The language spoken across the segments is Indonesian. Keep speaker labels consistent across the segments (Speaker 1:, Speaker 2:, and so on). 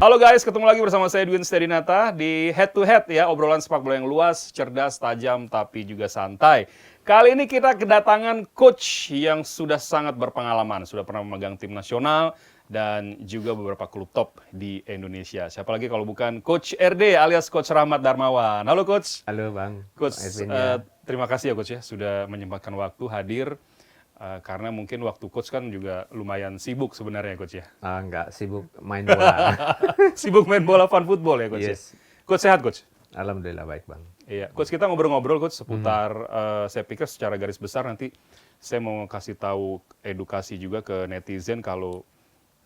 Speaker 1: Halo guys, ketemu lagi bersama saya Edwin Stedinata di Head to Head ya, obrolan sepak bola yang luas, cerdas, tajam, tapi juga santai. Kali ini kita kedatangan coach yang sudah sangat berpengalaman, sudah pernah memegang tim nasional dan juga beberapa klub top di Indonesia. Siapa lagi kalau bukan Coach RD alias Coach Rahmat Darmawan. Halo Coach.
Speaker 2: Halo Bang.
Speaker 1: Coach,
Speaker 2: Edwin, ya.
Speaker 1: terima kasih ya Coach ya, sudah menyempatkan waktu hadir. Karena mungkin waktu coach kan juga lumayan sibuk sebenarnya coach ya.
Speaker 2: Enggak, sibuk main bola.
Speaker 1: Sibuk main bola fun football ya coach.
Speaker 2: Yes.
Speaker 1: Ya? Coach sehat coach?
Speaker 2: Alhamdulillah baik Bang.
Speaker 1: Iya, coach kita ngobrol-ngobrol coach seputar saya pikir secara garis besar nanti saya mau kasih tahu edukasi juga ke netizen kalau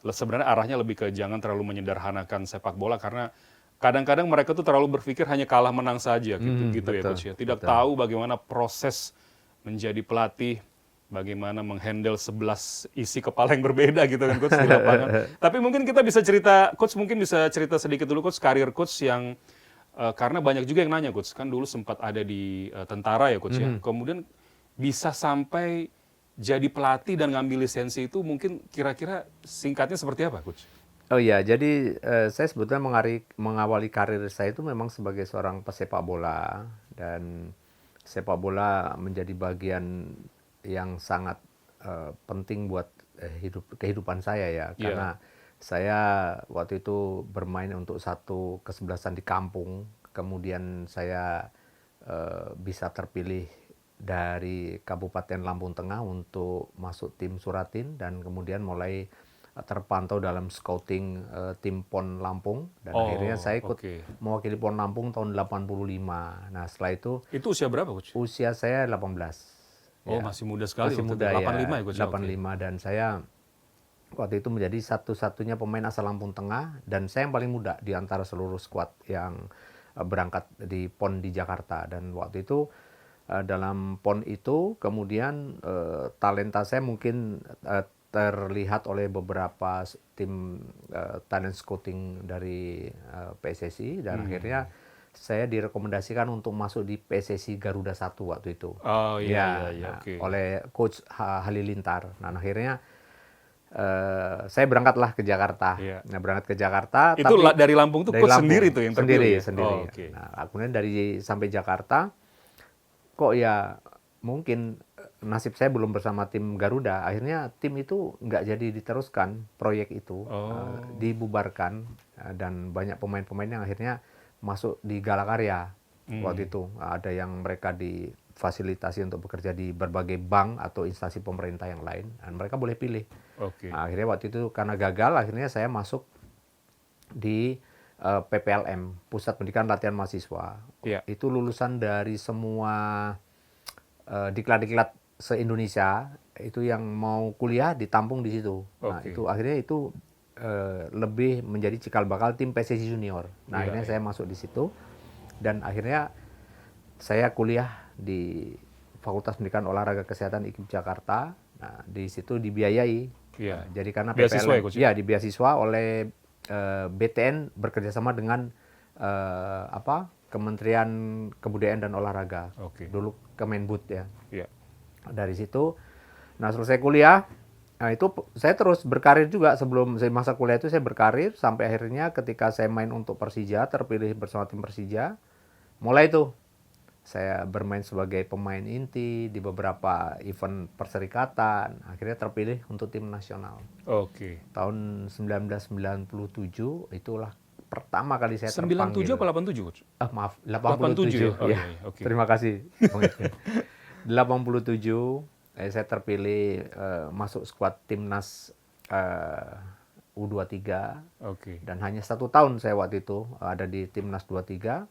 Speaker 1: sebenarnya arahnya lebih ke jangan terlalu menyederhanakan sepak bola karena kadang-kadang mereka tuh terlalu berpikir hanya kalah menang saja gitu ya
Speaker 2: betul,
Speaker 1: coach ya. Tidak
Speaker 2: betul.
Speaker 1: tahu bagaimana proses menjadi pelatih, bagaimana menghandle 11 isi kepala yang berbeda gitu kan coach di lapangan. Tapi mungkin kita bisa cerita, coach mungkin bisa cerita sedikit dulu coach karir coach yang karena banyak juga yang nanya coach, kan dulu sempat ada di tentara ya coach ya. Kemudian bisa sampai jadi pelatih dan ngambil lisensi itu mungkin kira-kira singkatnya seperti apa coach?
Speaker 2: Oh iya, jadi saya sebetulnya mengawali karir saya itu memang sebagai seorang pesepak bola dan sepak bola menjadi bagian yang sangat penting buat kehidupan saya ya, karena saya waktu itu bermain untuk satu kesebelasan di kampung, kemudian saya bisa terpilih dari Kabupaten Lampung Tengah untuk masuk tim Suratin dan kemudian mulai terpantau dalam scouting tim PON Lampung dan akhirnya saya ikut mewakili PON Lampung tahun 85. Nah setelah itu
Speaker 1: usia berapa coach?
Speaker 2: Usia saya 18.
Speaker 1: Oh, masih muda sekali.
Speaker 2: Masih muda
Speaker 1: 85
Speaker 2: ya,
Speaker 1: coach.
Speaker 2: 85 dan saya waktu itu menjadi satu-satunya pemain asal Lampung Tengah dan saya yang paling muda di antara seluruh skuad yang berangkat di PON di Jakarta. Dan waktu itu dalam PON itu kemudian talenta saya mungkin terlihat oleh beberapa tim talent scouting dari PSSI dan akhirnya saya direkomendasikan untuk masuk di PSSI Garuda 1 waktu itu.
Speaker 1: Oh iya,
Speaker 2: Oleh Coach Halilintar. Nah akhirnya saya berangkatlah ke Jakarta. Nah berangkat ke Jakarta.
Speaker 1: Itu
Speaker 2: tapi
Speaker 1: dari Lampung tuh coach sendiri tuh yang terpilih?
Speaker 2: Sendiri. Nah kemudian dari sampai Jakarta, kok ya mungkin nasib saya belum bersama tim Garuda. Akhirnya tim itu nggak jadi diteruskan, proyek itu dibubarkan dan banyak pemain-pemain yang akhirnya masuk di Galakarya waktu itu. Ada yang mereka difasilitasi untuk bekerja di berbagai bank atau instansi pemerintah yang lain dan mereka boleh pilih. Nah, akhirnya waktu itu karena gagal akhirnya saya masuk di PPLM, Pusat Pendidikan Latihan Mahasiswa. Itu lulusan dari semua diklat-diklat se-Indonesia itu yang mau kuliah ditampung di situ. Nah, itu akhirnya itu lebih menjadi cikal bakal tim PSSI Junior. Nah, akhirnya saya masuk di situ dan akhirnya saya kuliah di Fakultas Pendidikan Olahraga Kesehatan IKIP Jakarta. Nah, di situ dibiayai. Jadi karena PPLM dibeasiswa oleh BTN bekerjasama dengan Kementerian Kebudayaan dan Olahraga. Dulu Kemenbud ya. Dari situ, nah selesai kuliah. Nah itu saya terus berkarir juga sebelum saya masa kuliah itu saya berkarir sampai akhirnya ketika saya main untuk Persija terpilih bersama tim Persija mulai itu saya bermain sebagai pemain inti di beberapa event perserikatan akhirnya terpilih untuk tim nasional. Tahun 1997 itulah pertama kali saya terpanggil.
Speaker 1: 97 apa 87 coach?
Speaker 2: Maaf 87 ya. Terima kasih. 87 saya terpilih masuk skuad timnas U23 dan hanya 1 tahun saya waktu itu ada di timnas 23.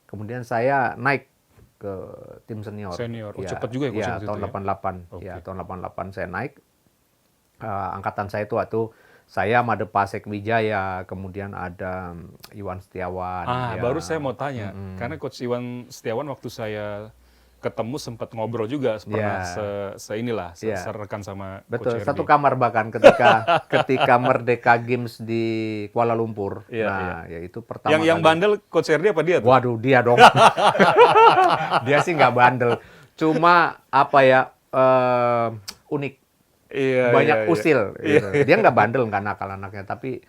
Speaker 2: Kemudian saya naik ke tim senior.
Speaker 1: Cepat juga ya
Speaker 2: tahun 88. Tahun 88 saya naik. Angkatan saya itu waktu saya Made Pasek Wijaya, kemudian ada Iwan Setiawan.
Speaker 1: Baru saya mau tanya, karena Coach Iwan Setiawan waktu saya ketemu sempat ngobrol juga pernah serekan sama
Speaker 2: betul,
Speaker 1: Coach RD.
Speaker 2: satu kamar bahkan ketika Merdeka Games di Kuala Lumpur. Ya itu pertama
Speaker 1: yang bandel Coach RD apa dia tuh?
Speaker 2: Waduh, dia dong. Dia sih nggak bandel, cuma unik. Banyak usil gitu. Dia nggak bandel, nggak nakal anaknya, tapi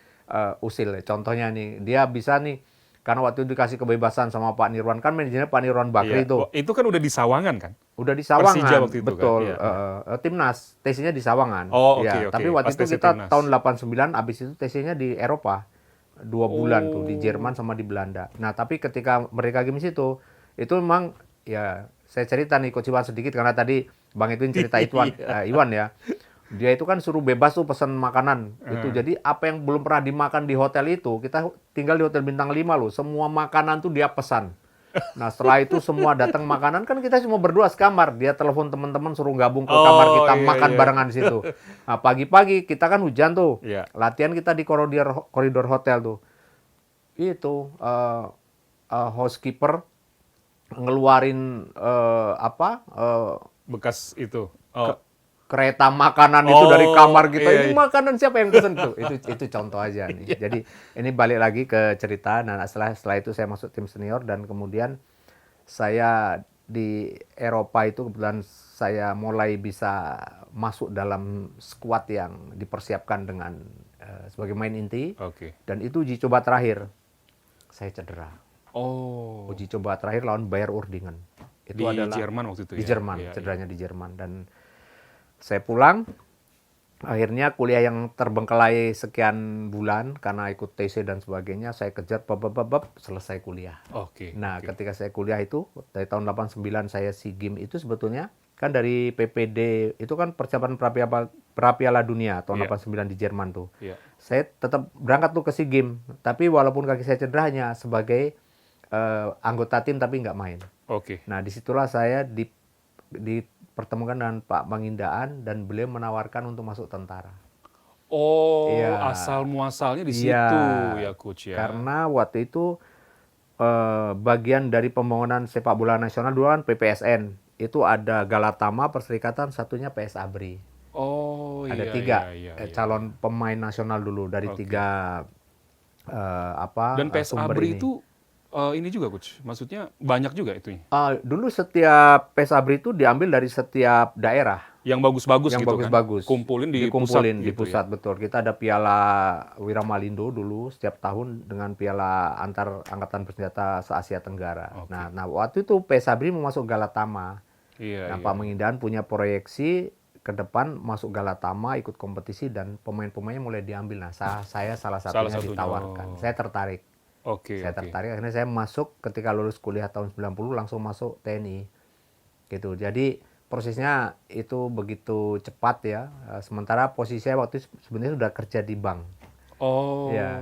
Speaker 2: usil. Contohnya nih, dia bisa nih karena waktu itu dikasih kebebasan sama Pak Nirwan, kan manajernya Pak Nirwan Bakri
Speaker 1: Iya. Oh, itu kan udah di Sawangan kan?
Speaker 2: udah di
Speaker 1: Persija
Speaker 2: Sawangan,
Speaker 1: waktu itu kan?
Speaker 2: betul.
Speaker 1: Iya, iya.
Speaker 2: Timnas, TC-nya di Sawangan.
Speaker 1: Oh, oke,
Speaker 2: Ya,
Speaker 1: oke.
Speaker 2: tapi waktu
Speaker 1: Pas
Speaker 2: itu
Speaker 1: TC
Speaker 2: kita
Speaker 1: Timnas.
Speaker 2: tahun 89, abis itu TC-nya di Eropa. 2 bulan tuh, di
Speaker 1: Oh.
Speaker 2: Jerman sama di Belanda. Nah, tapi ketika mereka game itu memang, ya, saya cerita nih, Coach Iwan sedikit, karena tadi Bang Edwin cerita Iwan ya. Dia itu kan suruh bebas tuh pesan makanan. Itu jadi apa yang belum pernah dimakan di hotel itu, kita tinggal di hotel bintang 5 loh. Semua makanan tuh dia pesan. Nah, setelah itu semua datang makanan, kan kita cuma berdua sekamar. Dia telepon teman-teman suruh gabung ke kamar kita,
Speaker 1: iya,
Speaker 2: makan
Speaker 1: iya.
Speaker 2: barengan di situ. Nah, pagi-pagi kita kan hujan tuh.
Speaker 1: Iya.
Speaker 2: Latihan kita di koridor hotel tuh. Itu housekeeper ngeluarin
Speaker 1: Bekas itu. Oh.
Speaker 2: kereta makanan itu dari kamar kita.
Speaker 1: Iya,
Speaker 2: Ini
Speaker 1: iya.
Speaker 2: makanan siapa yang pesen tuh? Itu contoh aja nih. Jadi ini balik lagi ke cerita. Nah, setelah itu saya masuk tim senior, dan kemudian saya di Eropa itu kebetulan saya mulai bisa masuk dalam skuad yang dipersiapkan dengan sebagai main inti.
Speaker 1: Oke.
Speaker 2: Dan itu uji coba terakhir saya cedera.
Speaker 1: Oh.
Speaker 2: Uji coba terakhir lawan Bayer Urdingen.
Speaker 1: Di
Speaker 2: Itu adalah
Speaker 1: Jerman waktu itu
Speaker 2: di
Speaker 1: ya?
Speaker 2: Jerman,
Speaker 1: Iya,
Speaker 2: cederanya di Jerman. Dan saya pulang, akhirnya kuliah yang terbengkelai sekian bulan karena ikut TC dan sebagainya, saya kejar, selesai kuliah.
Speaker 1: Oke.
Speaker 2: Nah,
Speaker 1: oke.
Speaker 2: ketika saya kuliah itu, dari tahun 89 saya SEA Games itu sebetulnya, kan dari PPD, itu kan persiapan pra-Piala Dunia tahun
Speaker 1: Iya.
Speaker 2: 89 di Jerman tuh.
Speaker 1: Iya.
Speaker 2: Saya tetap berangkat tuh ke SEA Games, tapi walaupun kaki saya cedera hanya sebagai anggota tim tapi nggak main.
Speaker 1: Oke.
Speaker 2: Nah, disitulah saya dipertemukan dengan Pak Mangindaan, dan beliau menawarkan untuk masuk tentara.
Speaker 1: Oh,
Speaker 2: Iya.
Speaker 1: asal muasalnya di situ
Speaker 2: Iya,
Speaker 1: ya, Coach ya.
Speaker 2: karena waktu itu bagian dari pembangunan sepak bola nasional dulu kan PPSN. Itu ada Galatama, Perserikatan, satunya PS Abri.
Speaker 1: Oh,
Speaker 2: Ada
Speaker 1: iya,
Speaker 2: 3
Speaker 1: iya, iya,
Speaker 2: calon pemain nasional dulu dari
Speaker 1: Oke.
Speaker 2: 3
Speaker 1: Dan PS
Speaker 2: sumber
Speaker 1: Abri
Speaker 2: ini.
Speaker 1: itu ini juga, Coach. Maksudnya banyak juga itunya.
Speaker 2: Dulu setiap PS Abri itu diambil dari setiap daerah.
Speaker 1: Yang bagus-bagus
Speaker 2: Yang
Speaker 1: gitu
Speaker 2: bagus-bagus.
Speaker 1: kan. Kumpulin di
Speaker 2: Dikumpulin
Speaker 1: pusat
Speaker 2: di
Speaker 1: gitu
Speaker 2: pusat,
Speaker 1: ya.
Speaker 2: betul. Kita ada Piala Wiramalindo dulu setiap tahun dengan Piala antar angkatan bersenjata se-Asia Tenggara.
Speaker 1: Oke.
Speaker 2: Nah, waktu itu PS Abri mau masuk Galatama.
Speaker 1: Iya,
Speaker 2: Nah,
Speaker 1: iya.
Speaker 2: Pak Mangindaan punya proyeksi ke depan masuk Galatama, ikut kompetisi, dan pemain-pemainnya mulai diambil. Nah, saya salah satunya
Speaker 1: satunya,
Speaker 2: ditawarkan.
Speaker 1: oh.
Speaker 2: Saya tertarik.
Speaker 1: Oke,
Speaker 2: Saya
Speaker 1: oke.
Speaker 2: tertarik, akhirnya saya masuk ketika lulus kuliah tahun 90 langsung masuk TNI. Gitu. Jadi prosesnya itu begitu cepat ya. Sementara posisi saya waktu itu sebenarnya sudah kerja di bank.
Speaker 1: Oh.
Speaker 2: Iya.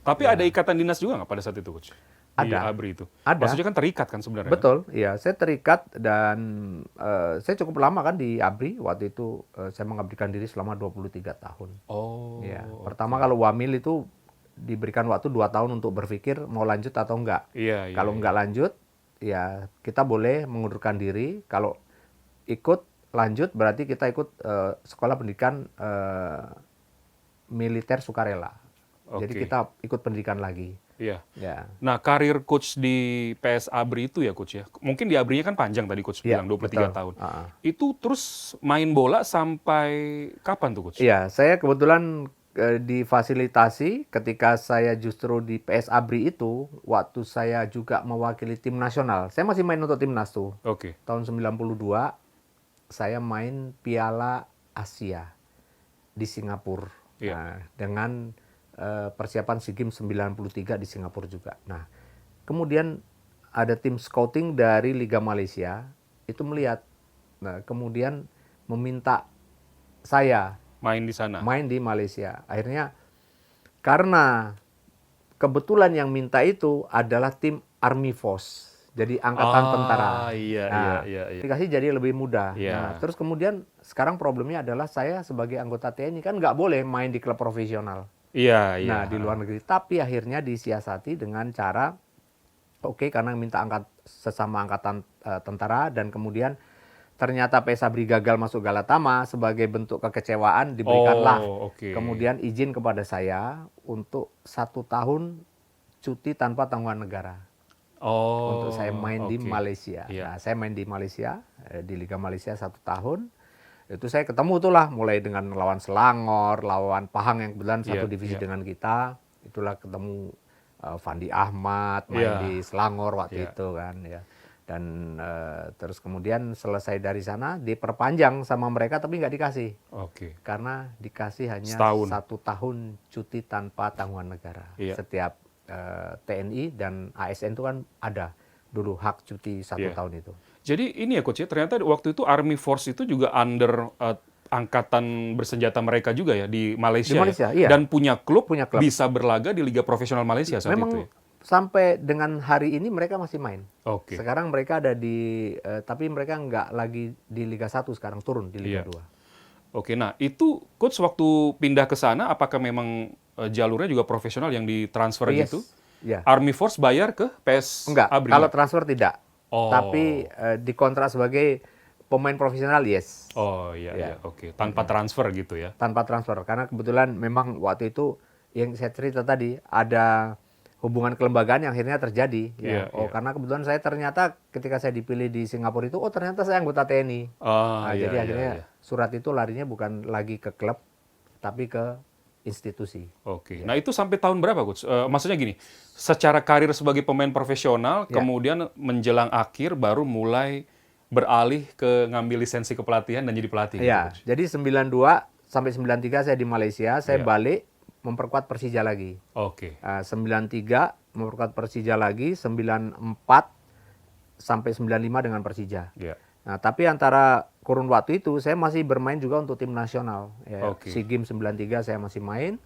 Speaker 1: Tapi ada ikatan dinas juga nggak pada saat itu, Coach? Di
Speaker 2: Ada.
Speaker 1: Abri itu.
Speaker 2: Ada.
Speaker 1: Maksudnya kan terikat kan sebenarnya.
Speaker 2: Betul, ya, saya terikat, dan saya cukup lama kan di ABRI. Waktu itu saya mengabdikan diri selama 23 tahun.
Speaker 1: Oh.
Speaker 2: Ya, pertama kalau Wamil itu diberikan waktu 2 tahun untuk berpikir mau lanjut atau enggak.
Speaker 1: Iya, iya.
Speaker 2: Kalau enggak lanjut, ya kita boleh mengundurkan diri. Kalau ikut lanjut berarti kita ikut sekolah pendidikan militer sukarela. Jadi
Speaker 1: Oke.
Speaker 2: kita ikut pendidikan lagi.
Speaker 1: Iya.
Speaker 2: Ya.
Speaker 1: Nah, karir Coach di PS Abri itu ya, Coach ya. Mungkin di Abrinya kan panjang tadi Coach
Speaker 2: Iya,
Speaker 1: bilang 23
Speaker 2: betul.
Speaker 1: tahun.
Speaker 2: Ah.
Speaker 1: Itu terus main bola sampai kapan tuh, Coach?
Speaker 2: Iya, saya kebetulan difasilitasi ketika saya justru di PS Abri itu, waktu saya juga mewakili tim nasional. Saya masih main untuk timnas tuh.
Speaker 1: Oke.
Speaker 2: Tahun 92 saya main Piala Asia di Singapura.
Speaker 1: Iya.
Speaker 2: Nah, dengan persiapan SEA Games 93 di Singapura juga. Nah, kemudian ada tim scouting dari Liga Malaysia itu melihat. Nah, kemudian meminta saya
Speaker 1: Main di sana.
Speaker 2: main di Malaysia. Akhirnya karena kebetulan yang minta itu adalah tim Army Force. Jadi angkatan tentara.
Speaker 1: Iya,
Speaker 2: Nah,
Speaker 1: iya, iya.
Speaker 2: dikasih jadi lebih mudah.
Speaker 1: Iya.
Speaker 2: Nah, terus kemudian sekarang problemnya adalah saya sebagai anggota TNI kan nggak boleh main di klub profesional.
Speaker 1: Iya, iya.
Speaker 2: Nah, di luar negeri. Tapi akhirnya disiasati dengan cara, oke, karena minta sesama angkatan tentara, dan kemudian ternyata PS Abri gagal masuk Galatama, sebagai bentuk kekecewaan diberikanlah
Speaker 1: oke.
Speaker 2: kemudian izin kepada saya untuk 1 tahun cuti tanpa tanggungan negara. Untuk saya main di
Speaker 1: oke.
Speaker 2: Malaysia.
Speaker 1: Iya.
Speaker 2: Nah, saya main di Malaysia, di Liga Malaysia 1 tahun. Itu saya ketemu tuh lah, mulai dengan lawan Selangor, lawan Pahang yang kebetulan satu
Speaker 1: Iya,
Speaker 2: divisi
Speaker 1: iya.
Speaker 2: dengan kita. Itulah ketemu Fandi Ahmad main
Speaker 1: Iya.
Speaker 2: di Selangor waktu
Speaker 1: Iya.
Speaker 2: itu kan ya. Dan terus kemudian selesai dari sana diperpanjang sama mereka tapi nggak dikasih.
Speaker 1: Oke.
Speaker 2: Karena dikasih hanya
Speaker 1: Setahun.
Speaker 2: 1 tahun cuti tanpa tanggungan negara.
Speaker 1: Iya.
Speaker 2: Setiap TNI dan ASN itu kan ada dulu hak cuti 1
Speaker 1: Iya.
Speaker 2: tahun itu.
Speaker 1: Jadi ini ya Coach ya, ternyata waktu itu Army Force itu juga under angkatan bersenjata mereka juga ya di Malaysia,
Speaker 2: Di Malaysia,
Speaker 1: ya?
Speaker 2: iya.
Speaker 1: Dan punya klub,
Speaker 2: Punya klub.
Speaker 1: bisa berlaga di Liga Profesional Malaysia saat
Speaker 2: Memang
Speaker 1: itu ya?
Speaker 2: sampai dengan hari ini mereka masih main.
Speaker 1: Oke.
Speaker 2: Sekarang mereka ada di, tapi mereka nggak lagi di Liga 1 sekarang, turun di Liga
Speaker 1: Iya.
Speaker 2: 2.
Speaker 1: Oke, nah itu Coach waktu pindah ke sana, apakah memang jalurnya juga profesional yang ditransfer
Speaker 2: Yes.
Speaker 1: gitu?
Speaker 2: Ya.
Speaker 1: Army Force bayar ke PS
Speaker 2: Enggak,
Speaker 1: Abri?
Speaker 2: kalau transfer tidak.
Speaker 1: Oh.
Speaker 2: Tapi dikontrak sebagai pemain profesional, yes.
Speaker 1: Oh iya,
Speaker 2: Ya.
Speaker 1: iya, oke. Tanpa transfer gitu ya?
Speaker 2: Tanpa transfer. Karena kebetulan memang waktu itu yang saya cerita tadi, ada hubungan kelembagaan yang akhirnya terjadi. Ya.
Speaker 1: Iya, iya.
Speaker 2: Karena kebetulan saya ternyata ketika saya dipilih di Singapura itu, ternyata saya anggota TNI.
Speaker 1: Ah,
Speaker 2: Nah,
Speaker 1: iya,
Speaker 2: jadi
Speaker 1: iya,
Speaker 2: akhirnya
Speaker 1: iya.
Speaker 2: surat itu larinya bukan lagi ke klub, tapi ke institusi.
Speaker 1: Oke, nah itu sampai tahun berapa, Coach? Maksudnya gini, secara karir sebagai pemain profesional,
Speaker 2: Ya.
Speaker 1: kemudian menjelang akhir baru mulai beralih ke ngambil lisensi kepelatihan dan jadi pelatih. Gitu,
Speaker 2: Ya,
Speaker 1: Coach?
Speaker 2: jadi 92 sampai 93 saya di Malaysia, saya
Speaker 1: Ya.
Speaker 2: balik memperkuat Persija lagi.
Speaker 1: Oke,
Speaker 2: 93 memperkuat Persija lagi, 94 sampai 95 dengan Persija.
Speaker 1: ya.
Speaker 2: Nah, tapi antara kurun waktu itu saya masih bermain juga untuk tim nasional. Ya,
Speaker 1: Oke.
Speaker 2: SEA Games 93 saya masih main.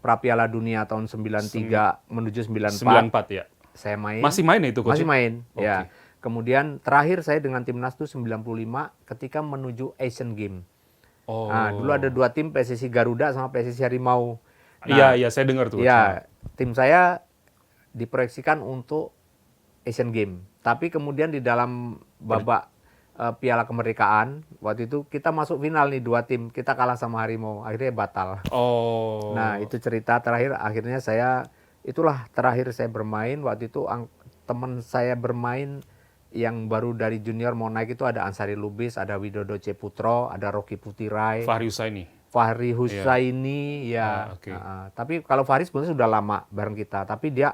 Speaker 2: Pra Piala Dunia tahun 93 menuju 94
Speaker 1: 94 ya.
Speaker 2: saya main.
Speaker 1: Masih main ya itu, Coach?
Speaker 2: Masih main,
Speaker 1: Oke.
Speaker 2: ya. Kemudian terakhir saya dengan timnas itu 95 ketika menuju Asian Games.
Speaker 1: Oh.
Speaker 2: Nah, dulu ada 2 tim, PSSI Garuda sama PSSI Harimau.
Speaker 1: Iya, iya, saya dengar tuh. Coach.
Speaker 2: Ya, tim saya diproyeksikan untuk Asian Games. Tapi kemudian di dalam babak Piala Kemerdekaan, waktu itu kita masuk final nih 2 tim, kita kalah sama Harimau, akhirnya batal.
Speaker 1: Oh.
Speaker 2: Nah, itu cerita terakhir, akhirnya itulah terakhir saya bermain, waktu itu teman saya bermain yang baru dari junior mau naik itu ada Ansari Lubis, ada Widodo Ceputro, ada Rocky Putirai,
Speaker 1: Fahri Husaini.
Speaker 2: Fahri Husaini, ya.
Speaker 1: oke.
Speaker 2: Tapi kalau Fahri sebenarnya sudah lama bareng kita, tapi dia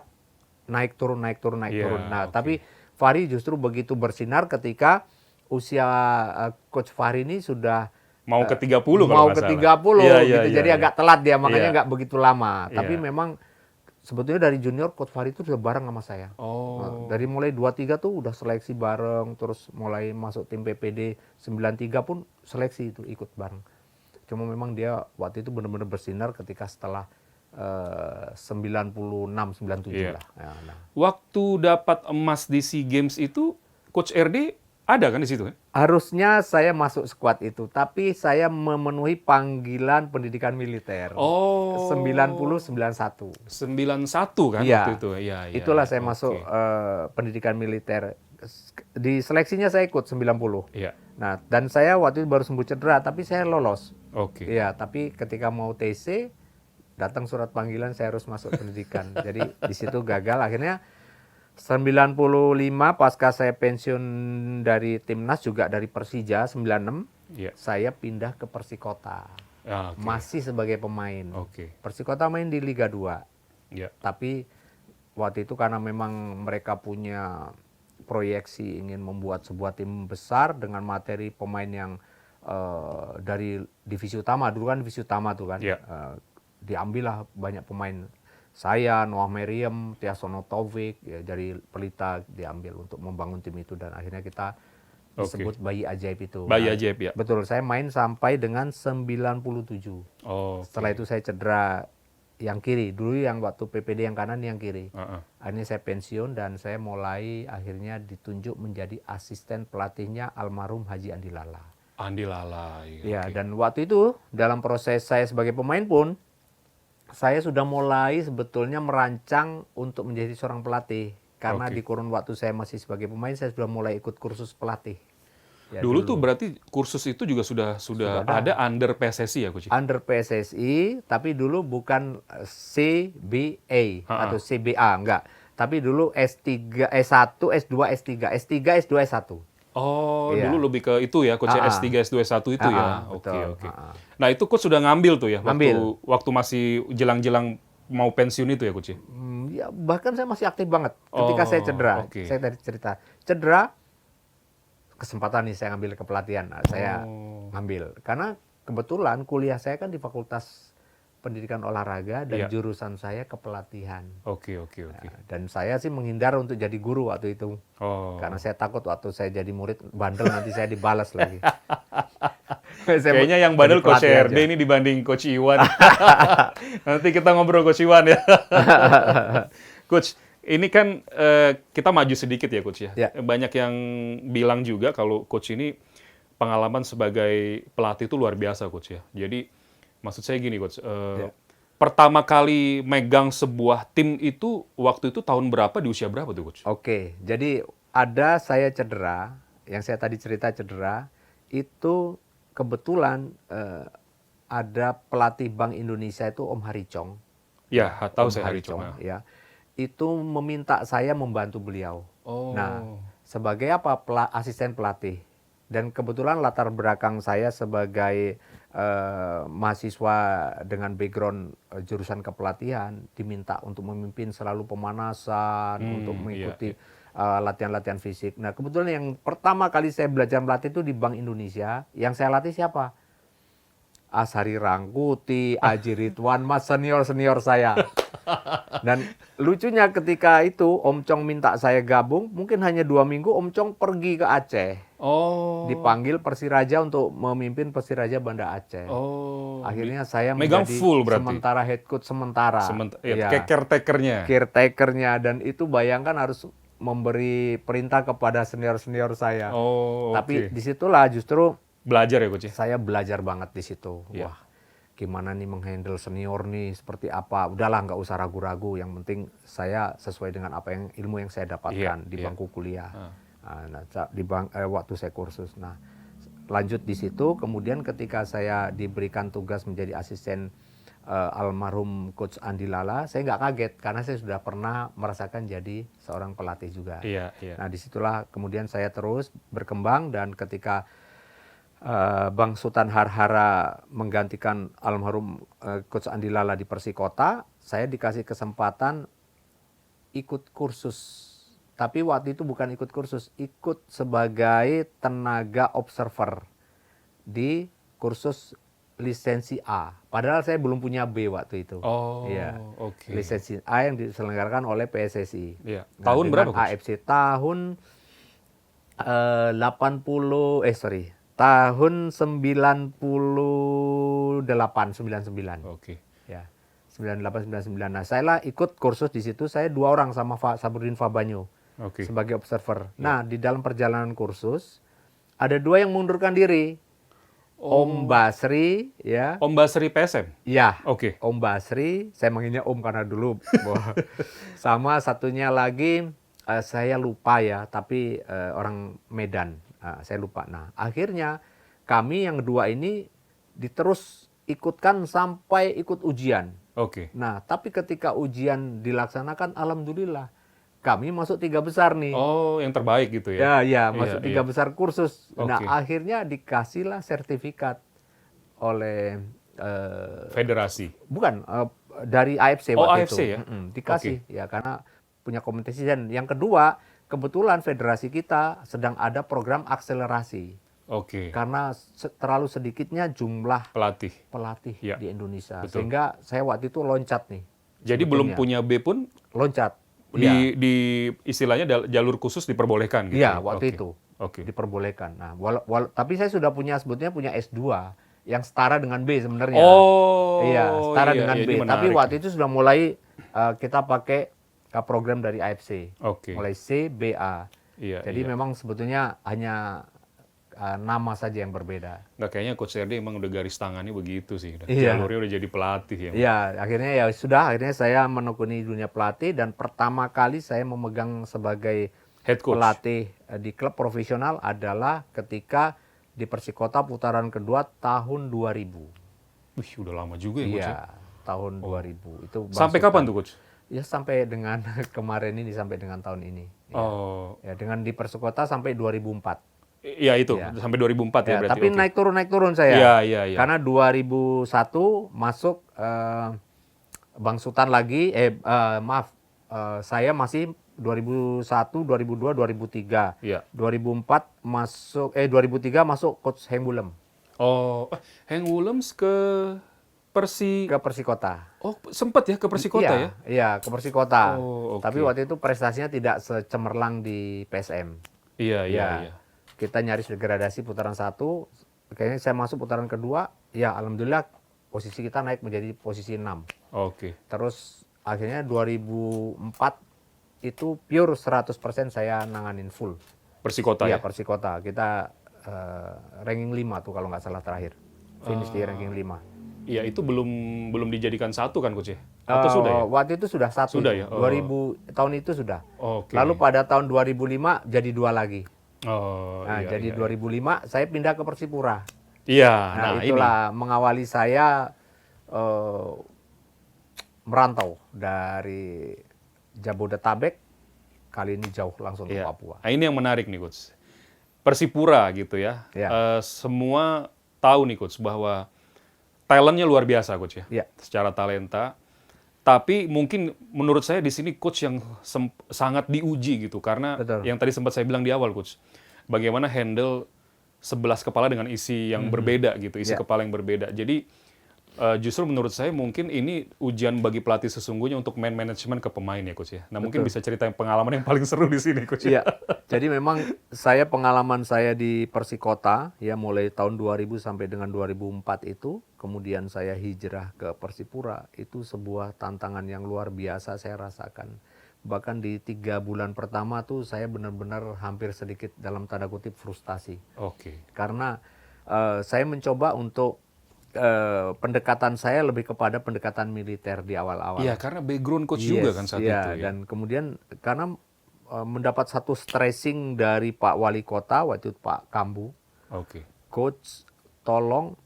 Speaker 2: naik turun.
Speaker 1: Iya,
Speaker 2: Nah,
Speaker 1: oke.
Speaker 2: tapi Fahri justru begitu bersinar ketika usia Coach Fahri ini sudah
Speaker 1: Mau ke 30 kalau
Speaker 2: mau
Speaker 1: nggak
Speaker 2: ke
Speaker 1: salah.
Speaker 2: 30
Speaker 1: Iya,
Speaker 2: gitu.
Speaker 1: iya,
Speaker 2: Jadi
Speaker 1: iya,
Speaker 2: agak telat dia, makanya
Speaker 1: Iya.
Speaker 2: nggak begitu lama. Tapi
Speaker 1: Iya.
Speaker 2: memang sebetulnya dari junior Coach Fahri itu sudah bareng sama saya.
Speaker 1: Oh.
Speaker 2: Dari mulai 23 tuh udah seleksi bareng, terus mulai masuk tim PPD 93 pun seleksi itu ikut bareng. Cuma memang dia waktu itu benar-benar bersinar ketika setelah 96 97
Speaker 1: Iya.
Speaker 2: lah. Ya, nah.
Speaker 1: Waktu dapat emas di SEA Games itu, Coach RD ada kan di situ kan?
Speaker 2: Harusnya saya masuk skuad itu, tapi saya memenuhi panggilan pendidikan militer.
Speaker 1: Oh.
Speaker 2: 90-91.
Speaker 1: 91 kan
Speaker 2: Iya.
Speaker 1: waktu itu. Iya, iya.
Speaker 2: Itulah saya
Speaker 1: Oke.
Speaker 2: masuk pendidikan militer. Di seleksinya saya ikut 90.
Speaker 1: Iya.
Speaker 2: Nah, dan saya waktu itu baru sembuh cedera, tapi saya lolos.
Speaker 1: Oke.
Speaker 2: Iya, tapi ketika mau TC, datang surat panggilan saya harus masuk pendidikan. Jadi di situ gagal. Akhirnya 95 pasca saya pensiun dari timnas juga dari Persija 96,
Speaker 1: Iya.
Speaker 2: saya pindah ke Persikota.
Speaker 1: Ah, oke.
Speaker 2: Masih sebagai pemain.
Speaker 1: Oke.
Speaker 2: Persikota main di Liga 2.
Speaker 1: Iya.
Speaker 2: Tapi waktu itu karena memang mereka punya proyeksi ingin membuat sebuah tim besar dengan materi pemain yang dari divisi utama. Dulu kan divisi utama tuh kan.
Speaker 1: Iya.
Speaker 2: Diambillah banyak pemain. Saya, Noah Meriem, Tiasono Taufik, ya, dari Pelita diambil untuk membangun tim itu. Dan akhirnya kita disebut Bayi Ajaib itu.
Speaker 1: Bayi Ajaib ya.
Speaker 2: Betul, saya main sampai dengan 97.
Speaker 1: Oh.
Speaker 2: Setelah itu saya cedera yang kiri. Dulu yang waktu PPD yang kanan, yang kiri. Akhirnya saya pensiun dan saya mulai akhirnya ditunjuk menjadi asisten pelatihnya almarhum Haji Andi Lala.
Speaker 1: Andi Lala.
Speaker 2: Ya,
Speaker 1: oke.
Speaker 2: dan waktu itu dalam proses saya sebagai pemain pun saya sudah mulai sebetulnya merancang untuk menjadi seorang pelatih. Karena
Speaker 1: Oke.
Speaker 2: di kurun waktu saya masih sebagai pemain, saya sudah mulai ikut kursus pelatih. Ya,
Speaker 1: dulu tuh berarti kursus itu juga sudah ada under PSSI ya, Coach?
Speaker 2: Under PSSI, tapi dulu bukan CBA atau CBA, enggak. Tapi dulu S3, S1, S2, S3, S3, S2, S1.
Speaker 1: Oh,
Speaker 2: Iya.
Speaker 1: dulu lebih ke itu ya, coach S3, S2, S1 itu ya. Oke,
Speaker 2: betul.
Speaker 1: oke. Nah, itu coach sudah ngambil tuh ya,
Speaker 2: Ngambil.
Speaker 1: waktu masih jelang-jelang mau pensiun itu ya, coach ya?
Speaker 2: Ya, bahkan saya masih aktif banget ketika saya cedera.
Speaker 1: Oke.
Speaker 2: Saya tadi cerita, cedera, kesempatan nih saya ngambil kepelatihan. Nah, saya ngambil. Karena kebetulan kuliah saya kan di Fakultas Pendidikan Olahraga dan
Speaker 1: Iya.
Speaker 2: jurusan saya kepelatihan.
Speaker 1: Oke, oke.
Speaker 2: Nah, dan saya sih menghindar untuk jadi guru waktu itu.
Speaker 1: Oh.
Speaker 2: Karena saya takut waktu saya jadi murid bandel nanti saya dibalas lagi.
Speaker 1: Kayaknya yang bandel Coach
Speaker 2: pelatih
Speaker 1: RD
Speaker 2: aja.
Speaker 1: ini dibanding Coach Iwan. Nanti kita ngobrol Coach Iwan ya. Coach, ini kan kita maju sedikit ya Coach ya.
Speaker 2: Ya.
Speaker 1: Banyak yang bilang juga kalau Coach ini pengalaman sebagai pelatih itu luar biasa Coach ya. Jadi maksud saya gini Coach, pertama kali megang sebuah tim itu waktu itu tahun berapa, di usia berapa tuh Coach?
Speaker 2: Oke, jadi ada saya cedera, yang saya tadi cerita cedera, itu kebetulan ada pelatih Bank Indonesia itu Om Haricong.
Speaker 1: Ya, tahu
Speaker 2: Om
Speaker 1: saya Haricong.
Speaker 2: ya. Itu meminta saya membantu beliau.
Speaker 1: Oh.
Speaker 2: Nah, sebagai apa? Asisten pelatih. Dan kebetulan latar belakang saya sebagai mahasiswa dengan background jurusan kepelatihan diminta untuk memimpin selalu pemanasan, untuk mengikuti latihan-latihan fisik. Nah, kebetulan yang pertama kali saya belajar melatih itu di Bank Indonesia, yang saya latih siapa? Asari Rangkuti, Aji Ridwan, Mas senior-senior saya. Dan lucunya ketika itu Om Chong minta saya gabung, mungkin hanya 2 minggu Om Chong pergi ke Aceh.
Speaker 1: Oh.
Speaker 2: Dipanggil Persiraja untuk memimpin Persiraja Banda Aceh.
Speaker 1: Oh.
Speaker 2: Akhirnya saya
Speaker 1: megang
Speaker 2: menjadi
Speaker 1: full berarti?
Speaker 2: sementara head coach sementara.
Speaker 1: Kayak caretaker-nya.
Speaker 2: Caretaker-nya, dan itu bayangkan harus memberi perintah kepada senior-senior saya.
Speaker 1: Oh,
Speaker 2: Tapi disitulah justru
Speaker 1: belajar ya Coach ya?
Speaker 2: saya belajar banget di situ. Wah, gimana nih menghandle senior nih, seperti apa. Udahlah, nggak usah ragu-ragu. Yang penting saya sesuai dengan apa yang ilmu yang saya dapatkan di bangku kuliah. Nah, waktu saya kursus. Nah, lanjut di situ. Kemudian ketika saya diberikan tugas menjadi asisten almarhum Coach Andi Lala, saya nggak kaget karena saya sudah pernah merasakan jadi seorang pelatih juga. Nah, disitulah kemudian saya terus berkembang, dan ketika Bang Sultan Harhara menggantikan almarhum Coach Andi Lala di Persikota, saya dikasih kesempatan ikut kursus. Tapi waktu itu bukan ikut kursus, ikut sebagai tenaga observer di kursus lisensi A. Padahal saya belum punya B waktu itu.
Speaker 1: Oh,
Speaker 2: iya.
Speaker 1: oke.
Speaker 2: Lisensi A yang diselenggarakan oleh PSSI.
Speaker 1: Iya.
Speaker 2: Nah,
Speaker 1: Tahun berapa Coach?
Speaker 2: AFC tahun tahun 99.
Speaker 1: Oke.
Speaker 2: Ya. 98 99. Nah, saya lah ikut kursus di situ, saya 2 orang sama Sabrudin Fabanyo sebagai observer. Nah, di dalam perjalanan kursus ada 2 yang mengundurkan diri. Om Basri, ya.
Speaker 1: Om Basri PSM?
Speaker 2: Ya.
Speaker 1: Oke.
Speaker 2: Om Basri, saya manggilnya Om karena dulu. Sama satunya lagi saya lupa ya, tapi orang Medan. Saya lupa. Nah, akhirnya kami yang 2 ini diterus ikutkan sampai ikut ujian.
Speaker 1: Oke.
Speaker 2: Nah, tapi ketika ujian dilaksanakan, alhamdulillah kami masuk 3 besar nih.
Speaker 1: Oh, yang terbaik gitu ya?
Speaker 2: Ya, masuk 3 besar kursus. Nah,
Speaker 1: Oke.
Speaker 2: akhirnya dikasihlah sertifikat oleh
Speaker 1: Federasi?
Speaker 2: bukan, dari AFC
Speaker 1: Oh,
Speaker 2: waktu
Speaker 1: AFC
Speaker 2: itu.
Speaker 1: ya?
Speaker 2: Dikasih, ya, karena punya kompetisi. Dan yang kedua, kebetulan federasi kita sedang ada program akselerasi.
Speaker 1: Oke.
Speaker 2: Karena terlalu sedikitnya jumlah
Speaker 1: Pelatih.
Speaker 2: pelatih di Indonesia.
Speaker 1: Betul.
Speaker 2: Sehingga saya waktu itu loncat nih.
Speaker 1: Jadi belum punya B pun
Speaker 2: Loncat.
Speaker 1: di istilahnya jalur khusus diperbolehkan gitu?
Speaker 2: Iya,
Speaker 1: ya?
Speaker 2: waktu
Speaker 1: Oke.
Speaker 2: itu
Speaker 1: Oke.
Speaker 2: diperbolehkan. Nah, tapi saya sudah sebetulnya punya S2 yang setara dengan B sebenarnya.
Speaker 1: Oh,
Speaker 2: iya, setara dengan
Speaker 1: ini
Speaker 2: B.
Speaker 1: menarik.
Speaker 2: Tapi waktu itu sudah mulai kita pakai program dari AFC.
Speaker 1: Oke.
Speaker 2: Mulai C, B, A.
Speaker 1: Iya,
Speaker 2: Jadi memang sebetulnya hanya nama saja yang berbeda.
Speaker 1: Nggak, kayaknya Coach RD emang udah garis tangannya begitu sih.
Speaker 2: Iya.
Speaker 1: Jalurnya udah jadi pelatih ya.
Speaker 2: Iya, akhirnya saya menekuni dunia pelatih, dan pertama kali saya memegang sebagai
Speaker 1: Head coach.
Speaker 2: pelatih di klub profesional adalah ketika di Persikota putaran kedua tahun 2000.
Speaker 1: Wih, udah lama juga ya Coach ya?
Speaker 2: Iya, tahun 2000. Itu
Speaker 1: Sampai kapan tuh Coach?
Speaker 2: Ya, sampai dengan kemarin ini, sampai dengan tahun ini. Ya.
Speaker 1: Oh,
Speaker 2: Ya, dengan di Persikota sampai 2004.
Speaker 1: Iya itu
Speaker 2: Ya.
Speaker 1: sampai 2004 ya
Speaker 2: Ya,
Speaker 1: berarti.
Speaker 2: tapi
Speaker 1: Oke.
Speaker 2: naik turun saya.
Speaker 1: Iya, iya, iya.
Speaker 2: Karena 2001 masuk Bang Sultan lagi, maaf, saya masih 2001, 2002, 2003.
Speaker 1: Iya.
Speaker 2: 2004 masuk, 2003 masuk Coach Heng Wulem
Speaker 1: Oh, Hank Willems ke
Speaker 2: ke Persikota.
Speaker 1: Oh, sempat ya ke Persikota
Speaker 2: Iya,
Speaker 1: ya?
Speaker 2: iya ke Persikota.
Speaker 1: Oh, oke.
Speaker 2: Tapi waktu itu prestasinya tidak secemerlang di PSM.
Speaker 1: Iya, iya,
Speaker 2: Ya,
Speaker 1: iya.
Speaker 2: kita nyaris degradasi putaran 1. Kayaknya saya masuk putaran kedua. Ya, alhamdulillah posisi kita naik menjadi posisi 6.
Speaker 1: Oke.
Speaker 2: Terus akhirnya 2004 itu pure 100% saya nanganin full.
Speaker 1: Persikota
Speaker 2: Iya,
Speaker 1: ya?
Speaker 2: Persikota. Kita ranking 5 tuh kalau nggak salah terakhir. Finish di ranking 5.
Speaker 1: Iya, itu belum dijadikan satu kan coach ya? Atau sudah ya?
Speaker 2: Waktu itu sudah satu.
Speaker 1: Sudah ya? Oh.
Speaker 2: 2000 tahun itu sudah.
Speaker 1: Oke.
Speaker 2: Lalu pada tahun 2005 jadi 2 lagi.
Speaker 1: Oh,
Speaker 2: Nah,
Speaker 1: iya,
Speaker 2: jadi
Speaker 1: iya.
Speaker 2: 2005 saya pindah ke Persipura.
Speaker 1: Iya,
Speaker 2: Nah,
Speaker 1: ini.
Speaker 2: itulah mengawali saya merantau dari Jabodetabek, kali ini jauh langsung ke
Speaker 1: Iya.
Speaker 2: Papua.
Speaker 1: Nah, ini yang menarik nih coach. Persipura gitu ya.
Speaker 2: Iya.
Speaker 1: Semua tahu nih coach bahwa talentnya luar biasa coach ya.
Speaker 2: Iya.
Speaker 1: Secara talenta. Tapi mungkin menurut saya di sini coach yang sangat diuji gitu karena
Speaker 2: Betul.
Speaker 1: yang tadi sempat saya bilang di awal coach. Bagaimana handle 11 kepala dengan isi yang berbeda gitu, isi
Speaker 2: Iya.
Speaker 1: kepala yang berbeda. Jadi justru menurut saya mungkin ini ujian bagi pelatih sesungguhnya untuk man management ke pemain ya coach ya. Nah, mungkin bisa cerita pengalaman yang paling seru di sini coach ya.
Speaker 2: Iya. Jadi memang pengalaman saya di Persikota ya mulai tahun 2000 sampai dengan 2004 itu, kemudian saya hijrah ke Persipura, itu sebuah tantangan yang luar biasa saya rasakan. Bahkan di 3 bulan pertama tuh saya benar-benar hampir sedikit dalam tanda kutip frustasi.
Speaker 1: Oke.
Speaker 2: Karena saya mencoba untuk pendekatan saya lebih kepada pendekatan militer di awal-awal.
Speaker 1: Iya, karena background coach juga kan saat
Speaker 2: iya.
Speaker 1: itu ya.
Speaker 2: Dan kemudian karena mendapat satu stressing dari Pak Wali Kota waktu itu Pak Kambu,
Speaker 1: Oke.
Speaker 2: coach tolong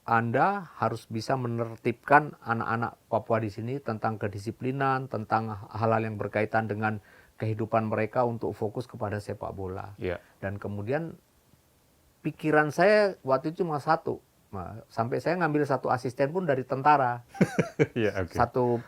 Speaker 2: Anda harus bisa menertibkan anak-anak Papua di sini tentang kedisiplinan, tentang hal-hal yang berkaitan dengan kehidupan mereka untuk fokus kepada sepak bola.
Speaker 1: Iya.
Speaker 2: Dan kemudian pikiran saya waktu itu cuma satu. Nah, sampai saya ngambil satu asisten pun dari tentara.
Speaker 1: Iya, oke.
Speaker 2: Satu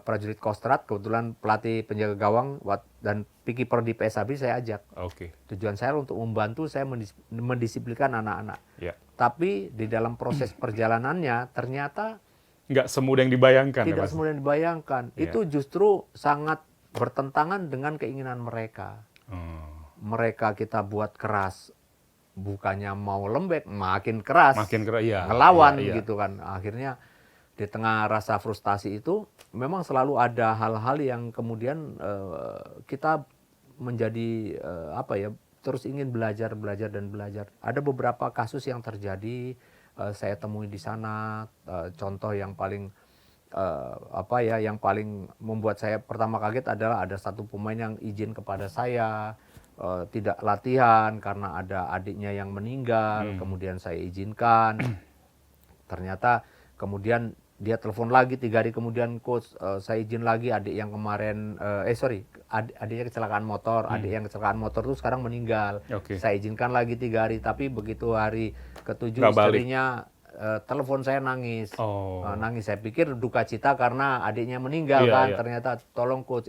Speaker 2: prajurit Kostrad, kebetulan pelatih penjaga gawang dan kiper di PSAB saya ajak.
Speaker 1: Oke.
Speaker 2: Tujuan saya untuk membantu saya mendisiplinkan anak-anak.
Speaker 1: Iya.
Speaker 2: Tapi di dalam proses perjalanannya ternyata
Speaker 1: Nggak semudah yang dibayangkan ya,
Speaker 2: tidak
Speaker 1: Mas?
Speaker 2: semudah dibayangkan.
Speaker 1: Iya.
Speaker 2: Itu justru sangat bertentangan dengan keinginan mereka. Mereka kita buat keras, bukannya mau lembek, makin keras,
Speaker 1: Makin keras, iya.
Speaker 2: ngelawan
Speaker 1: Iya, iya.
Speaker 2: gitu kan. Akhirnya di tengah rasa frustasi itu, memang selalu ada hal-hal yang kemudian kita menjadi terus ingin belajar dan belajar. Ada beberapa kasus yang terjadi, saya temui di sana. Contoh yang paling yang paling membuat saya pertama kaget adalah ada satu pemain yang izin kepada saya tidak latihan karena ada adiknya yang meninggal. Kemudian saya izinkan. Ternyata kemudian dia telepon lagi 3 hari kemudian, coach saya izin lagi, adik yang kemarin adiknya kecelakaan motor, adik yang kecelakaan motor itu sekarang meninggal.
Speaker 1: Oke.
Speaker 2: Saya izinkan lagi 3 hari, tapi begitu hari ke-7
Speaker 1: Nggak balik.
Speaker 2: istrinya telepon saya nangis.
Speaker 1: Oh.
Speaker 2: Nangis, saya pikir duka cita karena adiknya meninggal
Speaker 1: Iya,
Speaker 2: kan.
Speaker 1: iya.
Speaker 2: Ternyata tolong coach,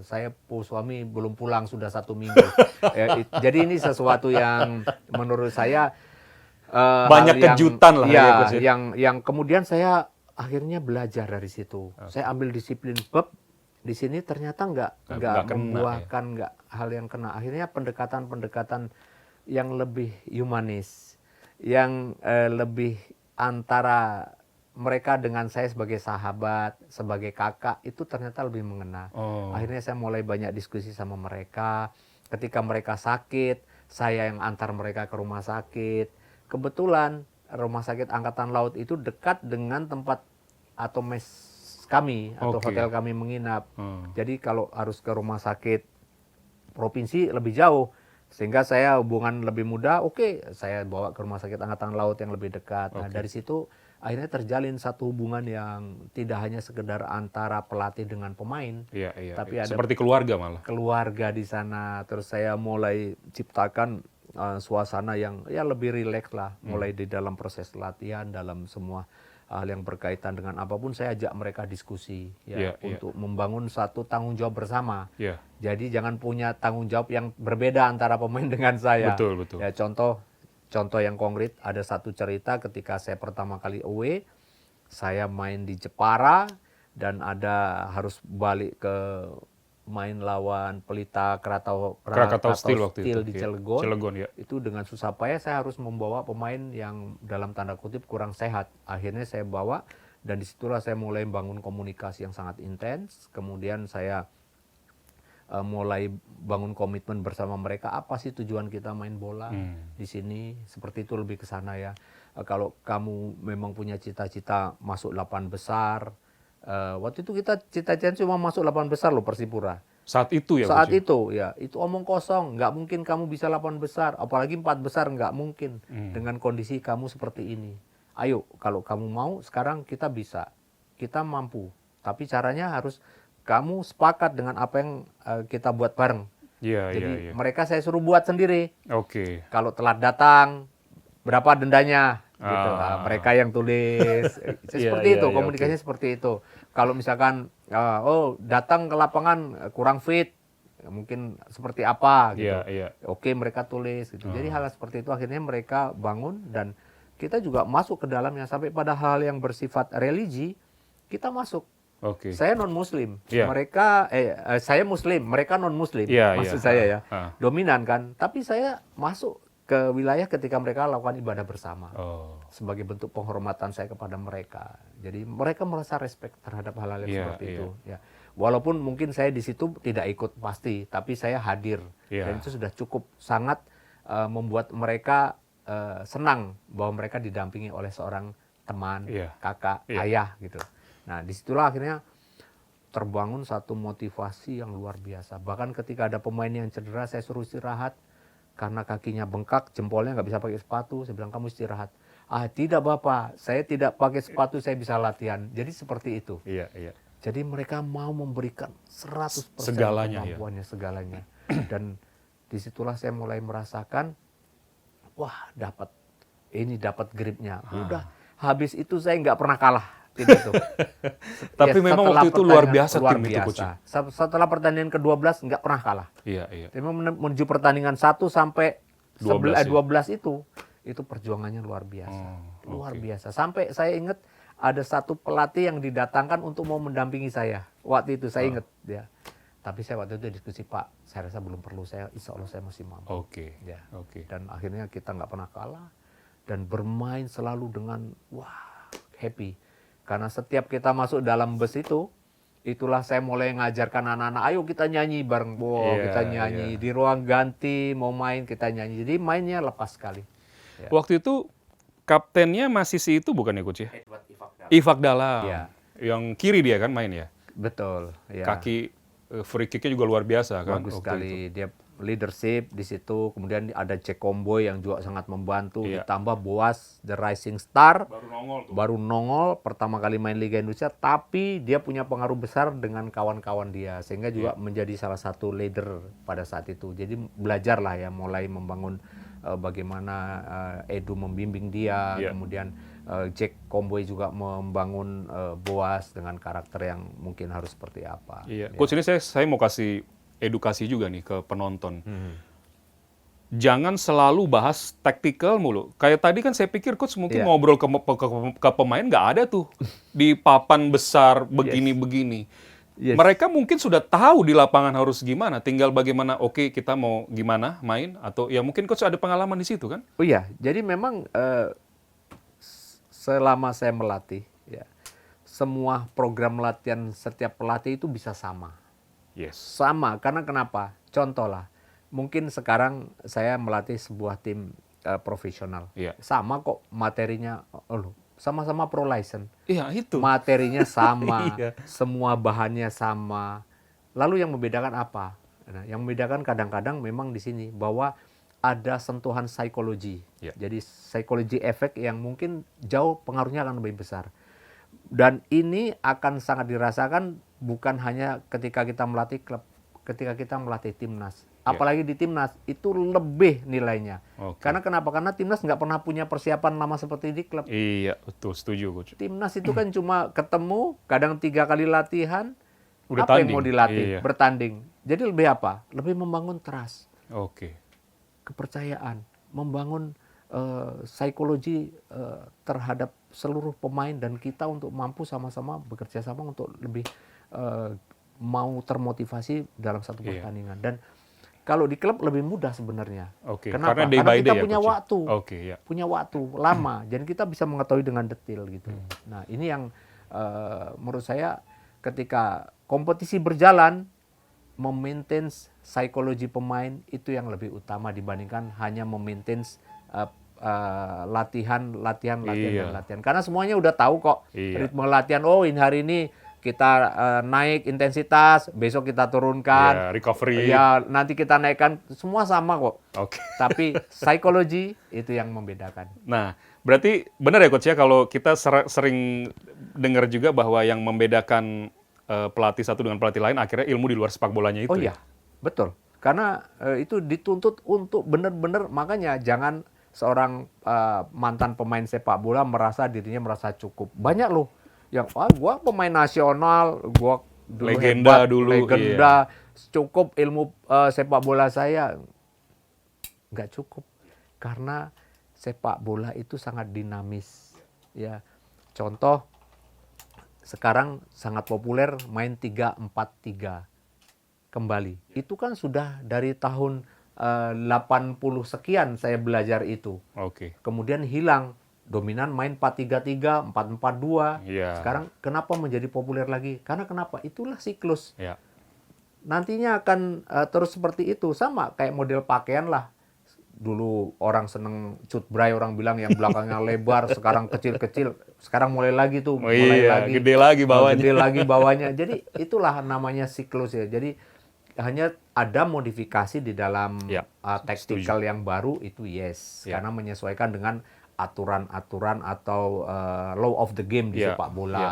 Speaker 2: saya suami belum pulang sudah 1 minggu. Jadi ini sesuatu yang menurut saya
Speaker 1: Banyak
Speaker 2: hal yang-
Speaker 1: kejutan lah
Speaker 2: ya,
Speaker 1: ya, Coach, ya.
Speaker 2: yang kemudian saya akhirnya belajar dari situ. Saya ambil disiplin bab di sini ternyata nggak
Speaker 1: nggak kena,
Speaker 2: membuahkan nggak hal yang kena. Akhirnya pendekatan yang lebih humanis, yang lebih antara mereka dengan saya sebagai sahabat, sebagai kakak, itu ternyata lebih mengena.
Speaker 1: Oh.
Speaker 2: Akhirnya saya mulai banyak diskusi sama mereka. Ketika mereka sakit, saya yang antar mereka ke rumah sakit. Kebetulan rumah sakit Angkatan Laut itu dekat dengan tempat atau mes kami atau
Speaker 1: Oke.
Speaker 2: hotel kami menginap. Jadi kalau harus ke rumah sakit provinsi lebih jauh, Sehingga saya hubungan lebih mudah, oke, saya bawa ke Rumah Sakit Angkatan Laut yang lebih dekat. Nah, dari situ akhirnya terjalin satu hubungan yang tidak hanya sekedar antara pelatih dengan pemain,
Speaker 1: Iya, iya.
Speaker 2: tapi ada
Speaker 1: Seperti keluarga malah.
Speaker 2: keluarga di sana. Terus saya mulai ciptakan suasana yang ya lebih rileks lah, mulai di dalam proses latihan, dalam semua hal yang berkaitan dengan apapun saya ajak mereka diskusi ya untuk membangun satu tanggung jawab bersama.
Speaker 1: Iya.
Speaker 2: Jadi jangan punya tanggung jawab yang berbeda antara pemain dengan saya.
Speaker 1: Betul, betul.
Speaker 2: Ya contoh yang konkret, ada satu cerita ketika saya pertama kali away, saya main di Jepara dan harus balik ke main lawan Pelita
Speaker 1: Krakatau Steel waktu itu
Speaker 2: di
Speaker 1: ya.
Speaker 2: Cilegon.
Speaker 1: Cilegon ya.
Speaker 2: Itu dengan susah payah saya harus membawa pemain yang dalam tanda kutip kurang sehat. Akhirnya saya bawa dan disitulah saya mulai bangun komunikasi yang sangat intens. Kemudian saya mulai bangun komitmen bersama mereka, apa sih tujuan kita main bola di sini, seperti itu, lebih ke sana ya. Kalau kamu memang punya cita-cita masuk 8 besar, waktu itu kita cita-cita cuma masuk 8 besar loh Persipura.
Speaker 1: Saat itu ya?
Speaker 2: Saat itu ya, itu omong kosong, nggak mungkin kamu bisa 8 besar, apalagi 4 besar nggak mungkin dengan kondisi kamu seperti ini. Ayo, kalau kamu mau sekarang kita bisa, kita mampu, tapi caranya harus kamu sepakat dengan apa yang kita buat bareng.
Speaker 1: Iya,
Speaker 2: Jadi
Speaker 1: iya.
Speaker 2: mereka saya suruh buat sendiri.
Speaker 1: Oke.
Speaker 2: Kalau telat datang, berapa dendanya? Gitu. Nah, mereka yang tulis. Seperti itu, komunikasinya seperti itu. Kalau misalkan, datang ke lapangan kurang fit, mungkin seperti apa gitu. Oke, mereka tulis gitu. Jadi hal seperti itu akhirnya mereka bangun dan kita juga masuk ke dalamnya sampai pada hal yang bersifat religi, kita masuk. Saya non Muslim, mereka saya Muslim, mereka non Muslim, maksud saya ya, dominan kan. Tapi saya masuk ke wilayah ketika mereka lakukan ibadah bersama, sebagai bentuk penghormatan saya kepada mereka. Jadi mereka merasa respect terhadap hal-hal yang seperti itu. Ya, walaupun mungkin saya di situ tidak ikut pasti, tapi saya hadir dan itu sudah cukup sangat membuat mereka senang bahwa mereka didampingi oleh seorang teman, kakak, ayah gitu. Nah, disitulah akhirnya terbangun satu motivasi yang luar biasa. Bahkan ketika ada pemain yang cedera, saya suruh istirahat karena kakinya bengkak, jempolnya nggak bisa pakai sepatu. Saya bilang, kamu istirahat. Tidak Bapak, saya tidak pakai sepatu, saya bisa latihan. Jadi seperti itu. Jadi mereka mau memberikan 100% kemampuannya, segalanya. Dan disitulah saya mulai merasakan, wah dapat gripnya. Udah, habis itu saya nggak pernah kalah. Itu.
Speaker 1: Tapi memang waktu itu luar biasa tim itu, Coach.
Speaker 2: Setelah pertandingan ke-12 nggak pernah kalah. Tapi menuju pertandingan 1 sampai 12 itu perjuangannya luar biasa. Luar biasa. Sampai saya ingat ada satu pelatih yang didatangkan untuk mau mendampingi saya. Waktu itu saya ingat ya. Tapi saya waktu itu diskusi, Pak, saya rasa belum perlu, insya Allah saya masih mampu. Dan akhirnya kita nggak pernah kalah dan bermain selalu dengan happy. Karena setiap kita masuk dalam bus itu, itulah saya mulai ngajarkan anak-anak, ayo kita nyanyi bareng. Kita nyanyi. Di ruang ganti, mau main kita nyanyi. Jadi mainnya lepas sekali.
Speaker 1: Waktu itu kaptennya masih si itu bukan ya, Coach ya? Ifak Dalam. Yang kiri dia kan main ya?
Speaker 2: Betul.
Speaker 1: Kaki free kick-nya juga luar biasa kan?
Speaker 2: Bagus sekali. Dia leadership di situ. Kemudian ada Jack Comboy yang juga sangat membantu. Ditambah Boas, the rising star. Baru nongol pertama kali main Liga Indonesia. Tapi dia punya pengaruh besar dengan kawan-kawan dia. Sehingga juga menjadi salah satu leader pada saat itu. Jadi belajarlah ya, mulai membangun bagaimana Edu membimbing dia. Kemudian Jack Comboy juga membangun Boas dengan karakter yang mungkin harus seperti apa.
Speaker 1: Coach, ini saya mau kasih edukasi juga nih ke penonton. Jangan selalu bahas tactical mulu. Kayak tadi kan saya pikir Coach mungkin ngobrol ke pemain, nggak ada tuh di papan besar begini-begini. Mereka mungkin sudah tahu di lapangan harus gimana, tinggal bagaimana, oke, kita mau gimana main, atau ya mungkin Coach ada pengalaman di situ kan?
Speaker 2: Oh iya, jadi memang selama saya melatih, semua program latihan setiap pelatih itu bisa sama. Sama, karena kenapa? Contoh lah, mungkin sekarang saya melatih sebuah tim profesional. Sama kok materinya, sama-sama pro license.
Speaker 1: Itu.
Speaker 2: Materinya sama, semua bahannya sama. Lalu yang membedakan apa? Nah, yang membedakan kadang-kadang memang di sini bahwa ada sentuhan psikologi.
Speaker 1: Ya.
Speaker 2: Jadi psikologi efek yang mungkin jauh pengaruhnya akan lebih besar. Dan ini akan sangat dirasakan bukan hanya ketika kita melatih klub, ketika kita melatih timnas.
Speaker 1: Ya.
Speaker 2: Apalagi di timnas itu lebih nilainya.
Speaker 1: Oke.
Speaker 2: Karena kenapa? Karena timnas nggak pernah punya persiapan lama seperti di klub.
Speaker 1: Iya, betul, setuju Coach.
Speaker 2: Timnas itu kan cuma ketemu, kadang 3 kali latihan.
Speaker 1: Udah
Speaker 2: apa yang
Speaker 1: tanding.
Speaker 2: mau dilatih?
Speaker 1: Iya.
Speaker 2: Bertanding. Jadi lebih apa? Lebih membangun trust,
Speaker 1: Oke.
Speaker 2: kepercayaan, membangun psikologi terhadap seluruh pemain dan kita untuk mampu sama-sama bekerja sama untuk lebih mau termotivasi dalam satu
Speaker 1: Iya.
Speaker 2: pertandingan. Dan kalau di klub lebih mudah sebenarnya.
Speaker 1: Oke.
Speaker 2: Kenapa?
Speaker 1: Karena day
Speaker 2: Karena
Speaker 1: by
Speaker 2: kita
Speaker 1: day ya,
Speaker 2: punya
Speaker 1: Coach, ya?
Speaker 2: waktu.
Speaker 1: Oke, ya.
Speaker 2: Punya waktu lama, jadi kita bisa mengetahui dengan detail gitu. Nah, ini yang menurut saya ketika kompetisi berjalan, memaintain psikologi pemain itu yang lebih utama dibandingkan hanya memaintain latihan.
Speaker 1: Iya.
Speaker 2: Karena semuanya udah tahu kok
Speaker 1: Iya.
Speaker 2: ritme latihan. Oh, hari ini kita naik intensitas, besok kita turunkan.
Speaker 1: Iya, recovery.
Speaker 2: Ya, nanti kita naikkan, semua sama kok.
Speaker 1: Oke.
Speaker 2: Tapi psikologi itu yang membedakan.
Speaker 1: Nah, berarti benar ya Coach ya kalau kita sering dengar juga bahwa yang membedakan pelatih satu dengan pelatih lain akhirnya ilmu di luar sepak bolanya itu.
Speaker 2: Oh iya, betul. Karena itu dituntut untuk benar-benar, makanya jangan seorang mantan pemain sepak bola merasa dirinya merasa cukup. Banyak loh yang gua pemain nasional, gua dulu
Speaker 1: Legenda
Speaker 2: hebat,
Speaker 1: dulu,
Speaker 2: legenda, cukup ilmu sepak bola saya. Nggak cukup. Karena sepak bola itu sangat dinamis. Ya, contoh sekarang sangat populer main 3-4-3 kembali. Itu kan sudah dari tahun 80 sekian saya belajar itu.
Speaker 1: Oke.
Speaker 2: Kemudian hilang. Dominan main 4-3-3, 4-4-2.
Speaker 1: Iya.
Speaker 2: Sekarang kenapa menjadi populer lagi? Karena kenapa? Itulah siklus.
Speaker 1: Ya.
Speaker 2: Nantinya akan terus seperti itu. Sama kayak model pakaian lah. Dulu orang seneng cut bray, orang bilang yang belakangnya lebar, sekarang kecil-kecil. Sekarang mulai lagi tuh,
Speaker 1: Oh iya, gede lagi bawahnya.
Speaker 2: Gede lagi bawahnya. Jadi itulah namanya siklus ya. Jadi hanya ada modifikasi di dalam
Speaker 1: Ya,
Speaker 2: tactical yang baru itu yes.
Speaker 1: Ya.
Speaker 2: Karena menyesuaikan dengan aturan-aturan atau law of the game di
Speaker 1: Ya,
Speaker 2: sepak bola.
Speaker 1: ya,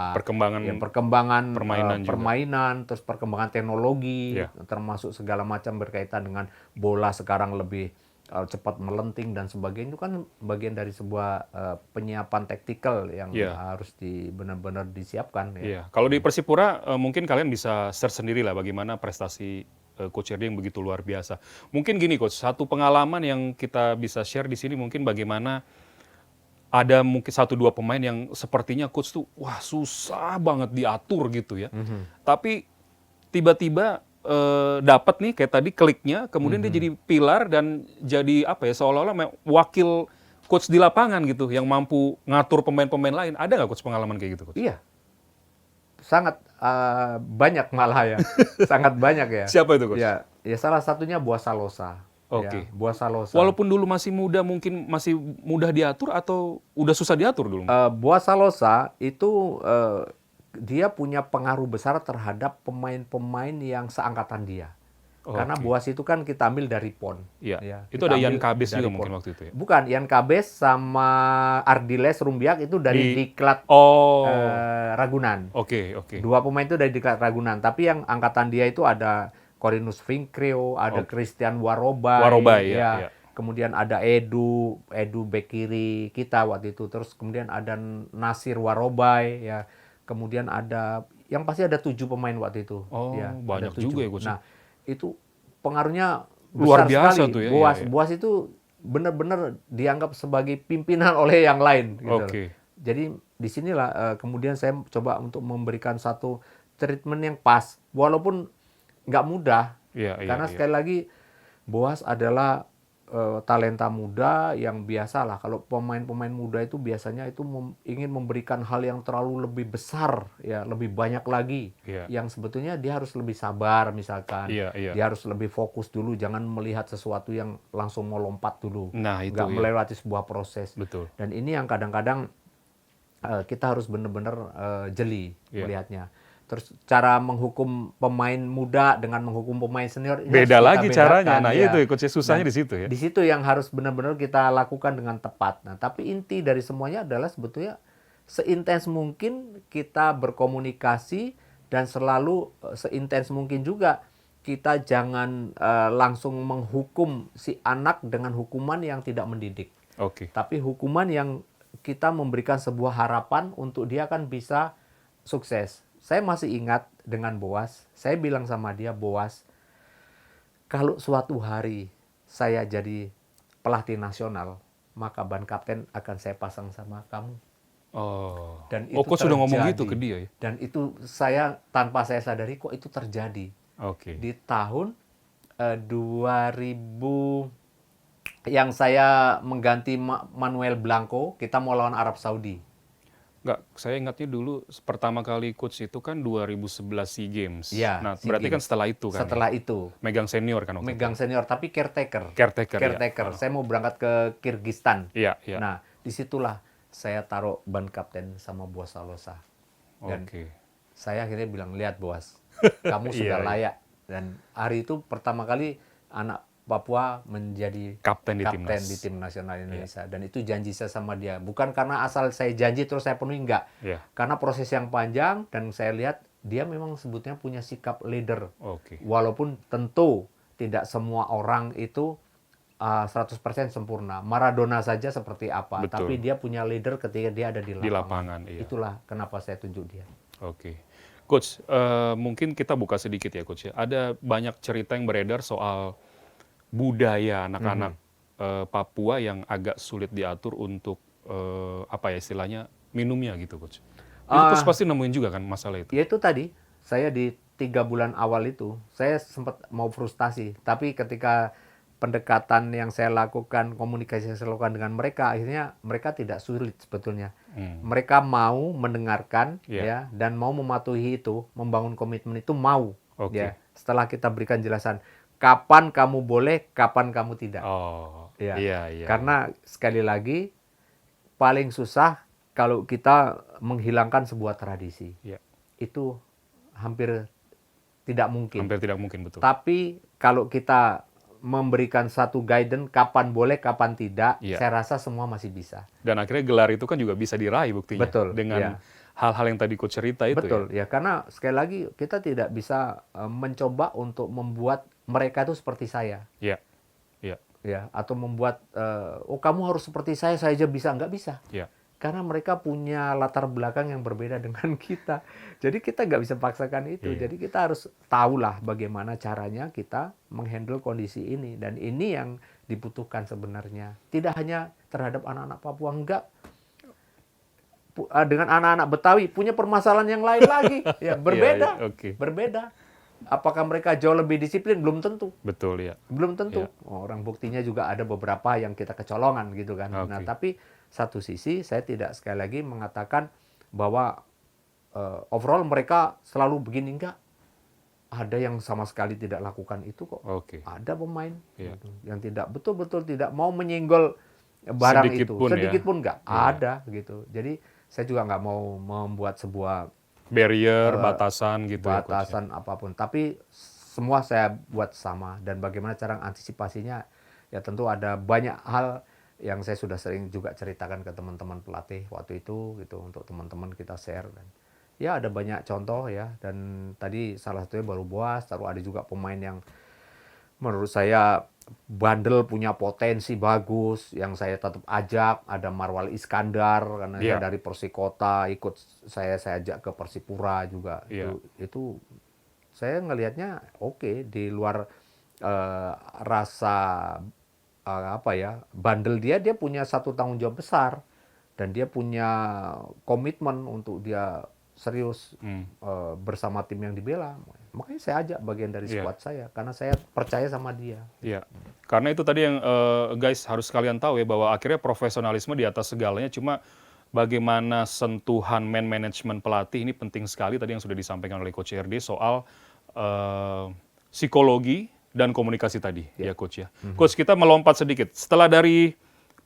Speaker 1: perkembangan
Speaker 2: permainan, terus perkembangan teknologi,
Speaker 1: Ya.
Speaker 2: termasuk segala macam berkaitan dengan bola sekarang lebih cepat melenting dan sebagainya. Itu kan bagian dari sebuah penyiapan taktikal yang
Speaker 1: Ya.
Speaker 2: harus benar-benar disiapkan. Ya.
Speaker 1: Iya, kalau di Persipura mungkin kalian bisa search sendiri lah bagaimana prestasi Coach Herdy yang begitu luar biasa. Mungkin gini Coach, satu pengalaman yang kita bisa share di sini mungkin bagaimana ada mungkin 1-2 pemain yang sepertinya Coach tuh wah susah banget diatur gitu ya. Tapi tiba-tiba dapat nih kayak tadi kliknya, kemudian dia jadi pilar dan jadi apa ya seolah-olah wakil coach di lapangan gitu yang mampu ngatur pemain-pemain lain. Ada nggak Coach pengalaman kayak gitu Coach?
Speaker 2: Iya, sangat banyak malah ya, sangat banyak ya.
Speaker 1: Siapa itu Coach?
Speaker 2: Ya, salah satunya Buas Salosa.
Speaker 1: Oke.
Speaker 2: Ya, Buas Salosa.
Speaker 1: Walaupun dulu masih muda, mungkin masih mudah diatur atau udah susah diatur dulu?
Speaker 2: Buas Salosa itu dia punya pengaruh besar terhadap pemain-pemain yang seangkatan dia. Karena
Speaker 1: Oke.
Speaker 2: Buas itu kan kita ambil dari PON.
Speaker 1: Iya.
Speaker 2: Ya,
Speaker 1: Itu
Speaker 2: kita
Speaker 1: ada Ian
Speaker 2: ambil
Speaker 1: Kabes
Speaker 2: dari
Speaker 1: juga
Speaker 2: PON.
Speaker 1: mungkin waktu itu ya?
Speaker 2: Bukan, Ian Kabes sama Ardiles Rumbiak itu dari Diklat
Speaker 1: Oh,
Speaker 2: Ragunan.
Speaker 1: oke.
Speaker 2: Dua pemain itu dari Diklat Ragunan. Tapi yang angkatan dia itu ada Corinus Vinkreo, ada Christian Warobai.
Speaker 1: Warobai, ya.
Speaker 2: Kemudian ada Edu bek kiri kita waktu itu. Terus kemudian ada Nasir Warobai, ya. Kemudian ada, yang pasti ada 7 pemain waktu itu.
Speaker 1: Oh,
Speaker 2: ya,
Speaker 1: banyak
Speaker 2: ada 7.
Speaker 1: juga ya, Coach.
Speaker 2: Nah, itu pengaruhnya
Speaker 1: Luar
Speaker 2: besar
Speaker 1: biasa
Speaker 2: sekali.
Speaker 1: tuh ya,
Speaker 2: Buas itu benar-benar dianggap sebagai pimpinan oleh yang lain. Gitu.
Speaker 1: Oke.
Speaker 2: Jadi disinilah kemudian saya coba untuk memberikan satu treatment yang pas. Walaupun nggak mudah, karena sekali lagi Boas adalah talenta muda yang biasalah. Kalau pemain-pemain muda itu biasanya itu ingin memberikan hal yang terlalu lebih besar, ya lebih banyak lagi. Yang sebetulnya dia harus lebih sabar misalkan. Dia harus lebih fokus dulu, jangan melihat sesuatu yang langsung mau lompat dulu.
Speaker 1: Nah, itu
Speaker 2: nggak melewati sebuah proses.
Speaker 1: Betul.
Speaker 2: Dan ini yang kadang-kadang kita harus benar-benar jeli melihatnya. Terus cara menghukum pemain muda dengan menghukum pemain senior ini
Speaker 1: Beda
Speaker 2: harus kita
Speaker 1: lagi caranya.
Speaker 2: bedakan,
Speaker 1: Nah,
Speaker 2: ya.
Speaker 1: itu ya coach, susahnya
Speaker 2: Dan
Speaker 1: di situ ya.
Speaker 2: di situ yang harus benar-benar kita lakukan dengan tepat. Nah, tapi inti dari semuanya adalah sebetulnya seintens mungkin kita berkomunikasi dan selalu seintens mungkin juga kita jangan langsung menghukum si anak dengan hukuman yang tidak mendidik.
Speaker 1: Oke.
Speaker 2: Tapi hukuman yang kita memberikan sebuah harapan untuk dia kan bisa sukses. Saya masih ingat dengan Boas, saya bilang sama dia, Boas, kalau suatu hari saya jadi pelatih nasional, maka ban kapten akan saya pasang sama kamu.
Speaker 1: Oh.
Speaker 2: Dan itu
Speaker 1: Coach sudah ngomong
Speaker 2: terjadi.
Speaker 1: gitu ke dia ya?
Speaker 2: Dan itu saya tanpa saya sadari kok itu terjadi.
Speaker 1: Oke.
Speaker 2: Di tahun 2000 yang saya mengganti Manuel Blanco, kita mau lawan Arab Saudi.
Speaker 1: Enggak, saya ingatnya dulu pertama kali coach itu kan 2011 SEA Games.
Speaker 2: Ya,
Speaker 1: Nah,
Speaker 2: SEA
Speaker 1: berarti
Speaker 2: Games.
Speaker 1: kan setelah itu kan.
Speaker 2: Setelah
Speaker 1: ya?
Speaker 2: itu.
Speaker 1: Megang senior kan waktu
Speaker 2: Megang senior, tapi caretaker.
Speaker 1: Caretaker, ya.
Speaker 2: Caretaker. Saya mau berangkat ke Kirgistan.
Speaker 1: Iya, iya.
Speaker 2: Nah, disitulah saya taruh ban kapten sama Boas Salosa. Dan
Speaker 1: Oke.
Speaker 2: saya akhirnya bilang, lihat Boas, kamu sudah
Speaker 1: Iya,
Speaker 2: layak. Dan hari itu pertama kali anak Papua menjadi
Speaker 1: Kapten di
Speaker 2: kapten
Speaker 1: timnas.
Speaker 2: di tim nasional Indonesia. Dan itu janji saya sama dia. Bukan karena asal saya janji terus saya penuhi, enggak.
Speaker 1: Iya.
Speaker 2: Karena proses yang panjang dan saya lihat dia memang sebutnya punya sikap leader.
Speaker 1: Oke.
Speaker 2: Walaupun tentu tidak semua orang itu 100% sempurna. Maradona saja seperti apa.
Speaker 1: Betul.
Speaker 2: Tapi dia punya leader ketika dia ada di lapangan.
Speaker 1: Di lapangan, iya.
Speaker 2: Itulah kenapa saya tunjuk dia.
Speaker 1: Oke. Coach, mungkin kita buka sedikit ya Coach ya. Ada banyak cerita yang beredar soal budaya anak-anak Papua yang agak sulit diatur untuk apa ya istilahnya minumnya gitu Coach. Itu Coach pasti nemuin juga kan masalah itu.
Speaker 2: Ya itu tadi, saya di 3 bulan awal itu, saya sempat mau frustasi. Tapi ketika pendekatan yang saya lakukan, komunikasi yang saya lakukan dengan mereka, akhirnya mereka tidak sulit sebetulnya. Mereka mau mendengarkan ya dan mau mematuhi itu, membangun komitmen itu mau.
Speaker 1: Oke.
Speaker 2: Ya. Setelah kita berikan jelasan, kapan kamu boleh, kapan kamu tidak.
Speaker 1: Oh,
Speaker 2: Ya.
Speaker 1: iya.
Speaker 2: Karena sekali lagi paling susah kalau kita menghilangkan sebuah tradisi.
Speaker 1: Iya.
Speaker 2: Itu hampir tidak mungkin.
Speaker 1: Hampir tidak mungkin, betul.
Speaker 2: Tapi kalau kita memberikan satu guidance kapan boleh, kapan tidak,
Speaker 1: Iya.
Speaker 2: saya rasa semua masih bisa.
Speaker 1: Dan akhirnya gelar itu kan juga bisa diraih buktinya.
Speaker 2: Betul,
Speaker 1: Dengan
Speaker 2: iya.
Speaker 1: hal-hal yang tadi Coach cerita itu
Speaker 2: Betul,
Speaker 1: ya.
Speaker 2: ya karena sekali lagi kita tidak bisa mencoba untuk membuat mereka itu seperti saya.
Speaker 1: Iya. Iya.
Speaker 2: Ya, atau membuat oh kamu harus seperti saya aja bisa, nggak bisa.
Speaker 1: Iya.
Speaker 2: Karena mereka punya latar belakang yang berbeda dengan kita. Jadi kita nggak bisa paksakan itu.
Speaker 1: Iya.
Speaker 2: Jadi kita harus tahulah bagaimana caranya kita menghandle kondisi ini. Dan ini yang dibutuhkan sebenarnya. Tidak hanya terhadap anak-anak Papua, enggak. Dengan anak-anak Betawi punya permasalahan yang lain lagi. Ya, berbeda.
Speaker 1: Iya, oke.
Speaker 2: Berbeda. Apakah mereka jauh lebih disiplin? Belum tentu.
Speaker 1: Betul ya.
Speaker 2: Belum tentu.
Speaker 1: Iya.
Speaker 2: Orang buktinya juga ada beberapa yang kita kecolongan gitu kan.
Speaker 1: Oke.
Speaker 2: Nah, tapi satu sisi saya tidak sekali lagi mengatakan bahwa overall mereka selalu begini, enggak. Ada yang sama sekali tidak lakukan itu kok.
Speaker 1: Oke.
Speaker 2: Ada pemain
Speaker 1: Iya.
Speaker 2: gitu, yang tidak betul-betul tidak mau menyenggol barang
Speaker 1: Sedikit
Speaker 2: itu.
Speaker 1: pun ya.
Speaker 2: Sedikit pun enggak.
Speaker 1: Iya.
Speaker 2: Ada gitu. Jadi saya juga nggak mau membuat sebuah
Speaker 1: Barrier, batasan gitu ya, Coach, ya.
Speaker 2: batasan apapun. Tapi semua saya buat sama. Dan bagaimana cara antisipasinya, ya tentu ada banyak hal yang saya sudah sering juga ceritakan ke teman-teman pelatih waktu itu gitu, untuk teman-teman kita share. Dan ya ada banyak contoh ya. Dan tadi salah satunya baru Boas, taruh ada juga pemain yang menurut saya bandel, punya potensi bagus, yang saya tetap ajak. Ada Marwal Iskandar karena dia
Speaker 1: Iya.
Speaker 2: dari Persikota, ikut saya ajak ke Persipura juga.
Speaker 1: Iya.
Speaker 2: Itu saya ngelihatnya oke, di luar rasa apa ya, bandel dia punya satu tanggung jawab besar dan dia punya komitmen untuk dia serius bersama tim yang dibela. Makanya saya ajak bagian dari
Speaker 1: Iya.
Speaker 2: squad saya karena saya percaya sama dia.
Speaker 1: Iya. Karena itu tadi yang guys harus kalian tahu ya, bahwa akhirnya profesionalisme di atas segalanya. Cuma bagaimana sentuhan man management pelatih ini penting sekali tadi yang sudah disampaikan oleh Coach RD soal psikologi dan komunikasi tadi ya Coach ya. Coach, kita melompat sedikit. Setelah dari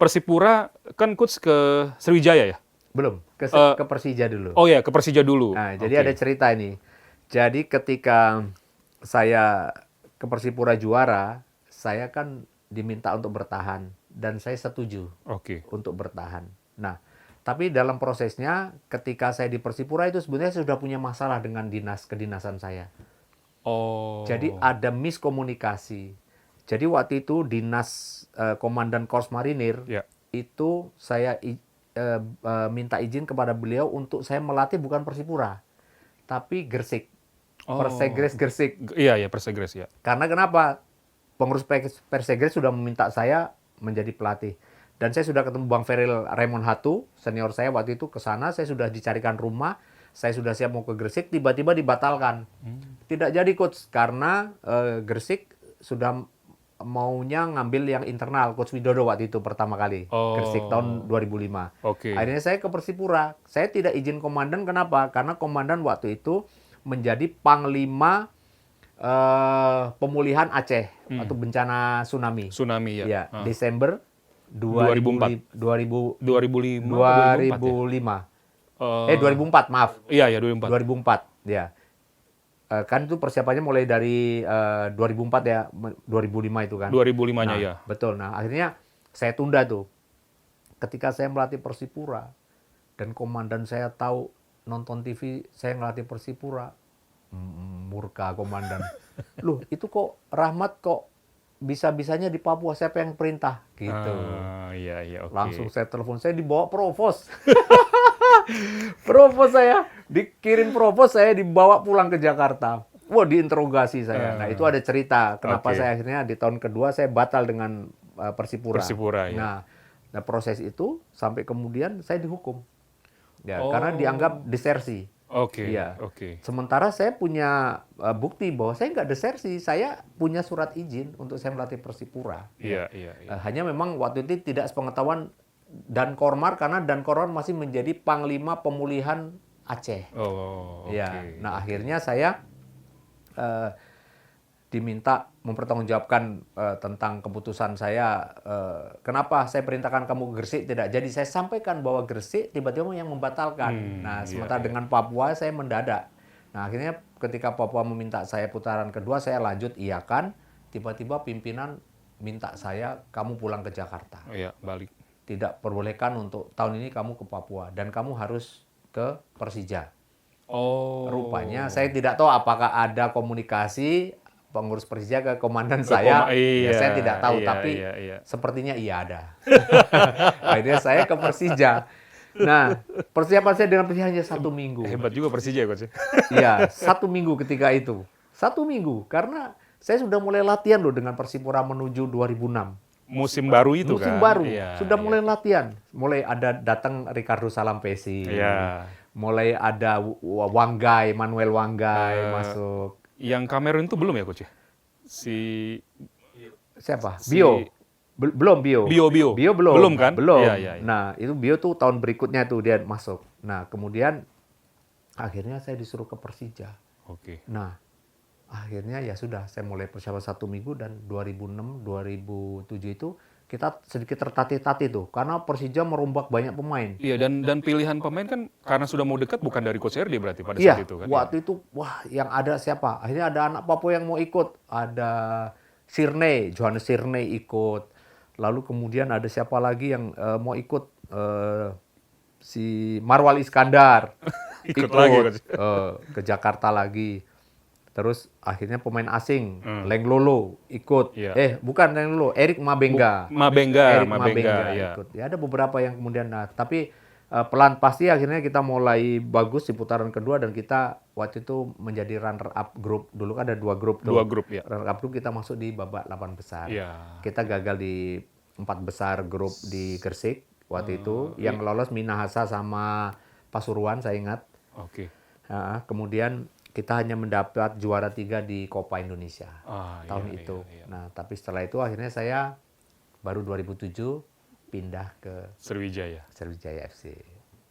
Speaker 1: Persipura kan Coach ke Sriwijaya ya?
Speaker 2: Belum, ke Persija dulu.
Speaker 1: Oh ya, ke Persija dulu.
Speaker 2: Nah, jadi
Speaker 1: Oke.
Speaker 2: ada cerita ini. Jadi ketika saya ke Persipura juara, saya kan diminta untuk bertahan dan saya setuju
Speaker 1: Oke.
Speaker 2: untuk bertahan. Nah, tapi dalam prosesnya ketika saya di Persipura itu sebenarnya saya sudah punya masalah dengan kedinasan saya.
Speaker 1: Oh.
Speaker 2: Jadi ada miskomunikasi. Jadi waktu itu dinas Komandan Korps Marinir
Speaker 1: Ya.
Speaker 2: itu saya minta izin kepada beliau untuk saya melatih bukan Persipura, tapi Gresik.
Speaker 1: Oh.
Speaker 2: Persegres Gresik.
Speaker 1: Iya, ya, Persegres ya.
Speaker 2: Karena kenapa? Pengurus Persegres sudah meminta saya menjadi pelatih. Dan saya sudah ketemu Bang Feril Raymond Hatu, senior saya waktu itu ke sana, saya sudah dicarikan rumah, saya sudah siap mau ke Gresik, tiba-tiba dibatalkan. Tidak jadi coach, karena Gresik sudah maunya ngambil yang internal, Coach Widodo waktu itu pertama kali.
Speaker 1: Oh.
Speaker 2: Gresik tahun 2005.
Speaker 1: Oke.
Speaker 2: Akhirnya saya ke Persipura. Saya tidak izin komandan, kenapa? Karena komandan waktu itu menjadi panglima pemulihan Aceh atau bencana tsunami.
Speaker 1: Tsunami ya.
Speaker 2: Ya,
Speaker 1: Ah.
Speaker 2: Desember
Speaker 1: 2004.
Speaker 2: 2005.
Speaker 1: 2005.
Speaker 2: 2004, maaf.
Speaker 1: Iya, ya 2004.
Speaker 2: 2004, ya. Kan itu persiapannya mulai dari 2004 ya, 2005 itu kan.
Speaker 1: 2005-nya
Speaker 2: Nah,
Speaker 1: ya.
Speaker 2: Betul. Nah, akhirnya saya tunda tuh. Ketika saya melatih Persipura dan komandan saya tahu nonton TV saya ngelatih Persipura, murka komandan. Loh, itu kok Rahmat kok bisa-bisanya di Papua, siapa yang perintah? Gitu.
Speaker 1: Iya, iya, oke.
Speaker 2: Langsung saya telepon, saya dibawa provos. Provos saya, dikirim provos, saya dibawa pulang ke Jakarta. Wah, diinterogasi saya. Nah, itu ada cerita kenapa
Speaker 1: Oke.
Speaker 2: saya akhirnya di tahun kedua saya batal dengan Persipura.
Speaker 1: Persipura, ya.
Speaker 2: Nah, proses itu sampai kemudian saya dihukum. Ya,
Speaker 1: Oh.
Speaker 2: karena dianggap desersi.
Speaker 1: Oke,
Speaker 2: Iya.
Speaker 1: oke.
Speaker 2: Sementara saya punya bukti bahwa saya nggak desersi, saya punya surat izin untuk saya melatih Persipura.
Speaker 1: Iya, iya, iya.
Speaker 2: Hanya memang waktu itu tidak sepengetahuan Dan Kormar, karena Dan Kormar masih menjadi Panglima Pemulihan Aceh.
Speaker 1: Oh, oke.
Speaker 2: Ya, nah akhirnya saya diminta mempertanggungjawabkan tentang keputusan saya. Kenapa saya perintahkan kamu ke Gresik tidak jadi? Saya sampaikan bahwa Gresik tiba-tiba yang membatalkan. Nah, sementara dengan Papua saya mendadak. Nah, akhirnya ketika Papua meminta saya putaran kedua, saya lanjut iyakan. Tiba-tiba pimpinan minta saya, kamu pulang ke Jakarta.
Speaker 1: Oh, iya, balik.
Speaker 2: Tidak perbolehkan untuk tahun ini kamu ke Papua dan kamu harus ke Persija.
Speaker 1: Oh.
Speaker 2: Rupanya saya tidak tahu apakah ada komunikasi pengurus Persija ke komandan saya.
Speaker 1: Iya,
Speaker 2: Ya, saya tidak tahu,
Speaker 1: iya,
Speaker 2: tapi
Speaker 1: iya.
Speaker 2: sepertinya iya ada. Akhirnya saya ke Persija. Nah, persiapan saya dengan Persija hanya 1 minggu.
Speaker 1: Hebat juga Persija ya, Coach.
Speaker 2: Iya, 1 minggu ketika itu. 1 minggu, karena saya sudah mulai latihan loh dengan Persipura menuju 2006.
Speaker 1: Musim baru itu
Speaker 2: Musim
Speaker 1: kan.
Speaker 2: baru,
Speaker 1: Iya,
Speaker 2: sudah
Speaker 1: iya.
Speaker 2: mulai latihan. Mulai ada datang Ricardo Salampesi.
Speaker 1: Iya.
Speaker 2: Mulai ada Wanggai, Manuel Wanggai masuk.
Speaker 1: Yang Kamerun itu belum ya, Coach? Si
Speaker 2: Siapa? Bio. Belum Bio.
Speaker 1: Bio.
Speaker 2: Bio belum.
Speaker 1: Belum kan?
Speaker 2: Belum.
Speaker 1: Iya, iya, iya.
Speaker 2: Nah, itu Bio tuh tahun berikutnya tuh dia masuk. Nah, kemudian akhirnya saya disuruh ke Persija.
Speaker 1: Oke.
Speaker 2: Nah, akhirnya ya sudah, saya mulai persiapan 1 minggu dan 2006, 2007 itu kita sedikit tertatih-tatih tuh, karena Persija merombak banyak pemain.
Speaker 1: Iya, dan pilihan pemain kan karena sudah mau dekat bukan dari Coach RD berarti pada
Speaker 2: Iya,
Speaker 1: saat itu kan.
Speaker 2: waktu itu, wah, yang ada siapa? Akhirnya ada anak Papua yang mau ikut. Ada Sirne, Johannes Sirne ikut. Lalu kemudian ada siapa lagi yang mau ikut? Si Marwal Iskandar.
Speaker 1: Ikut lagi, Coach.
Speaker 2: Ke Jakarta lagi. Terus akhirnya pemain asing, Leng Lolo ikut.
Speaker 1: Iya.
Speaker 2: Bukan Leng Lolo, Erik Mabenga.
Speaker 1: Mabenga,
Speaker 2: Erik Mabenga
Speaker 1: ya.
Speaker 2: ikut. Ya, ada beberapa yang kemudian, nah, tapi pelan pasti akhirnya kita mulai bagus di putaran kedua dan kita waktu itu menjadi runner up grup. Dulu kan ada 2 grup tuh.
Speaker 1: 2 grup ya.
Speaker 2: Runner up grup kita masuk di babak 8 besar.
Speaker 1: Iya.
Speaker 2: Kita gagal di 4 besar grup di Gresik waktu itu. Yang lolos Minahasa sama Pasuruan, saya ingat.
Speaker 1: Oke.
Speaker 2: Kemudian kita hanya mendapat juara 3 di Copa Indonesia tahun
Speaker 1: iya,
Speaker 2: itu.
Speaker 1: iya.
Speaker 2: Nah, tapi setelah itu akhirnya saya baru 2007 pindah ke
Speaker 1: Sriwijaya.
Speaker 2: Sriwijaya FC.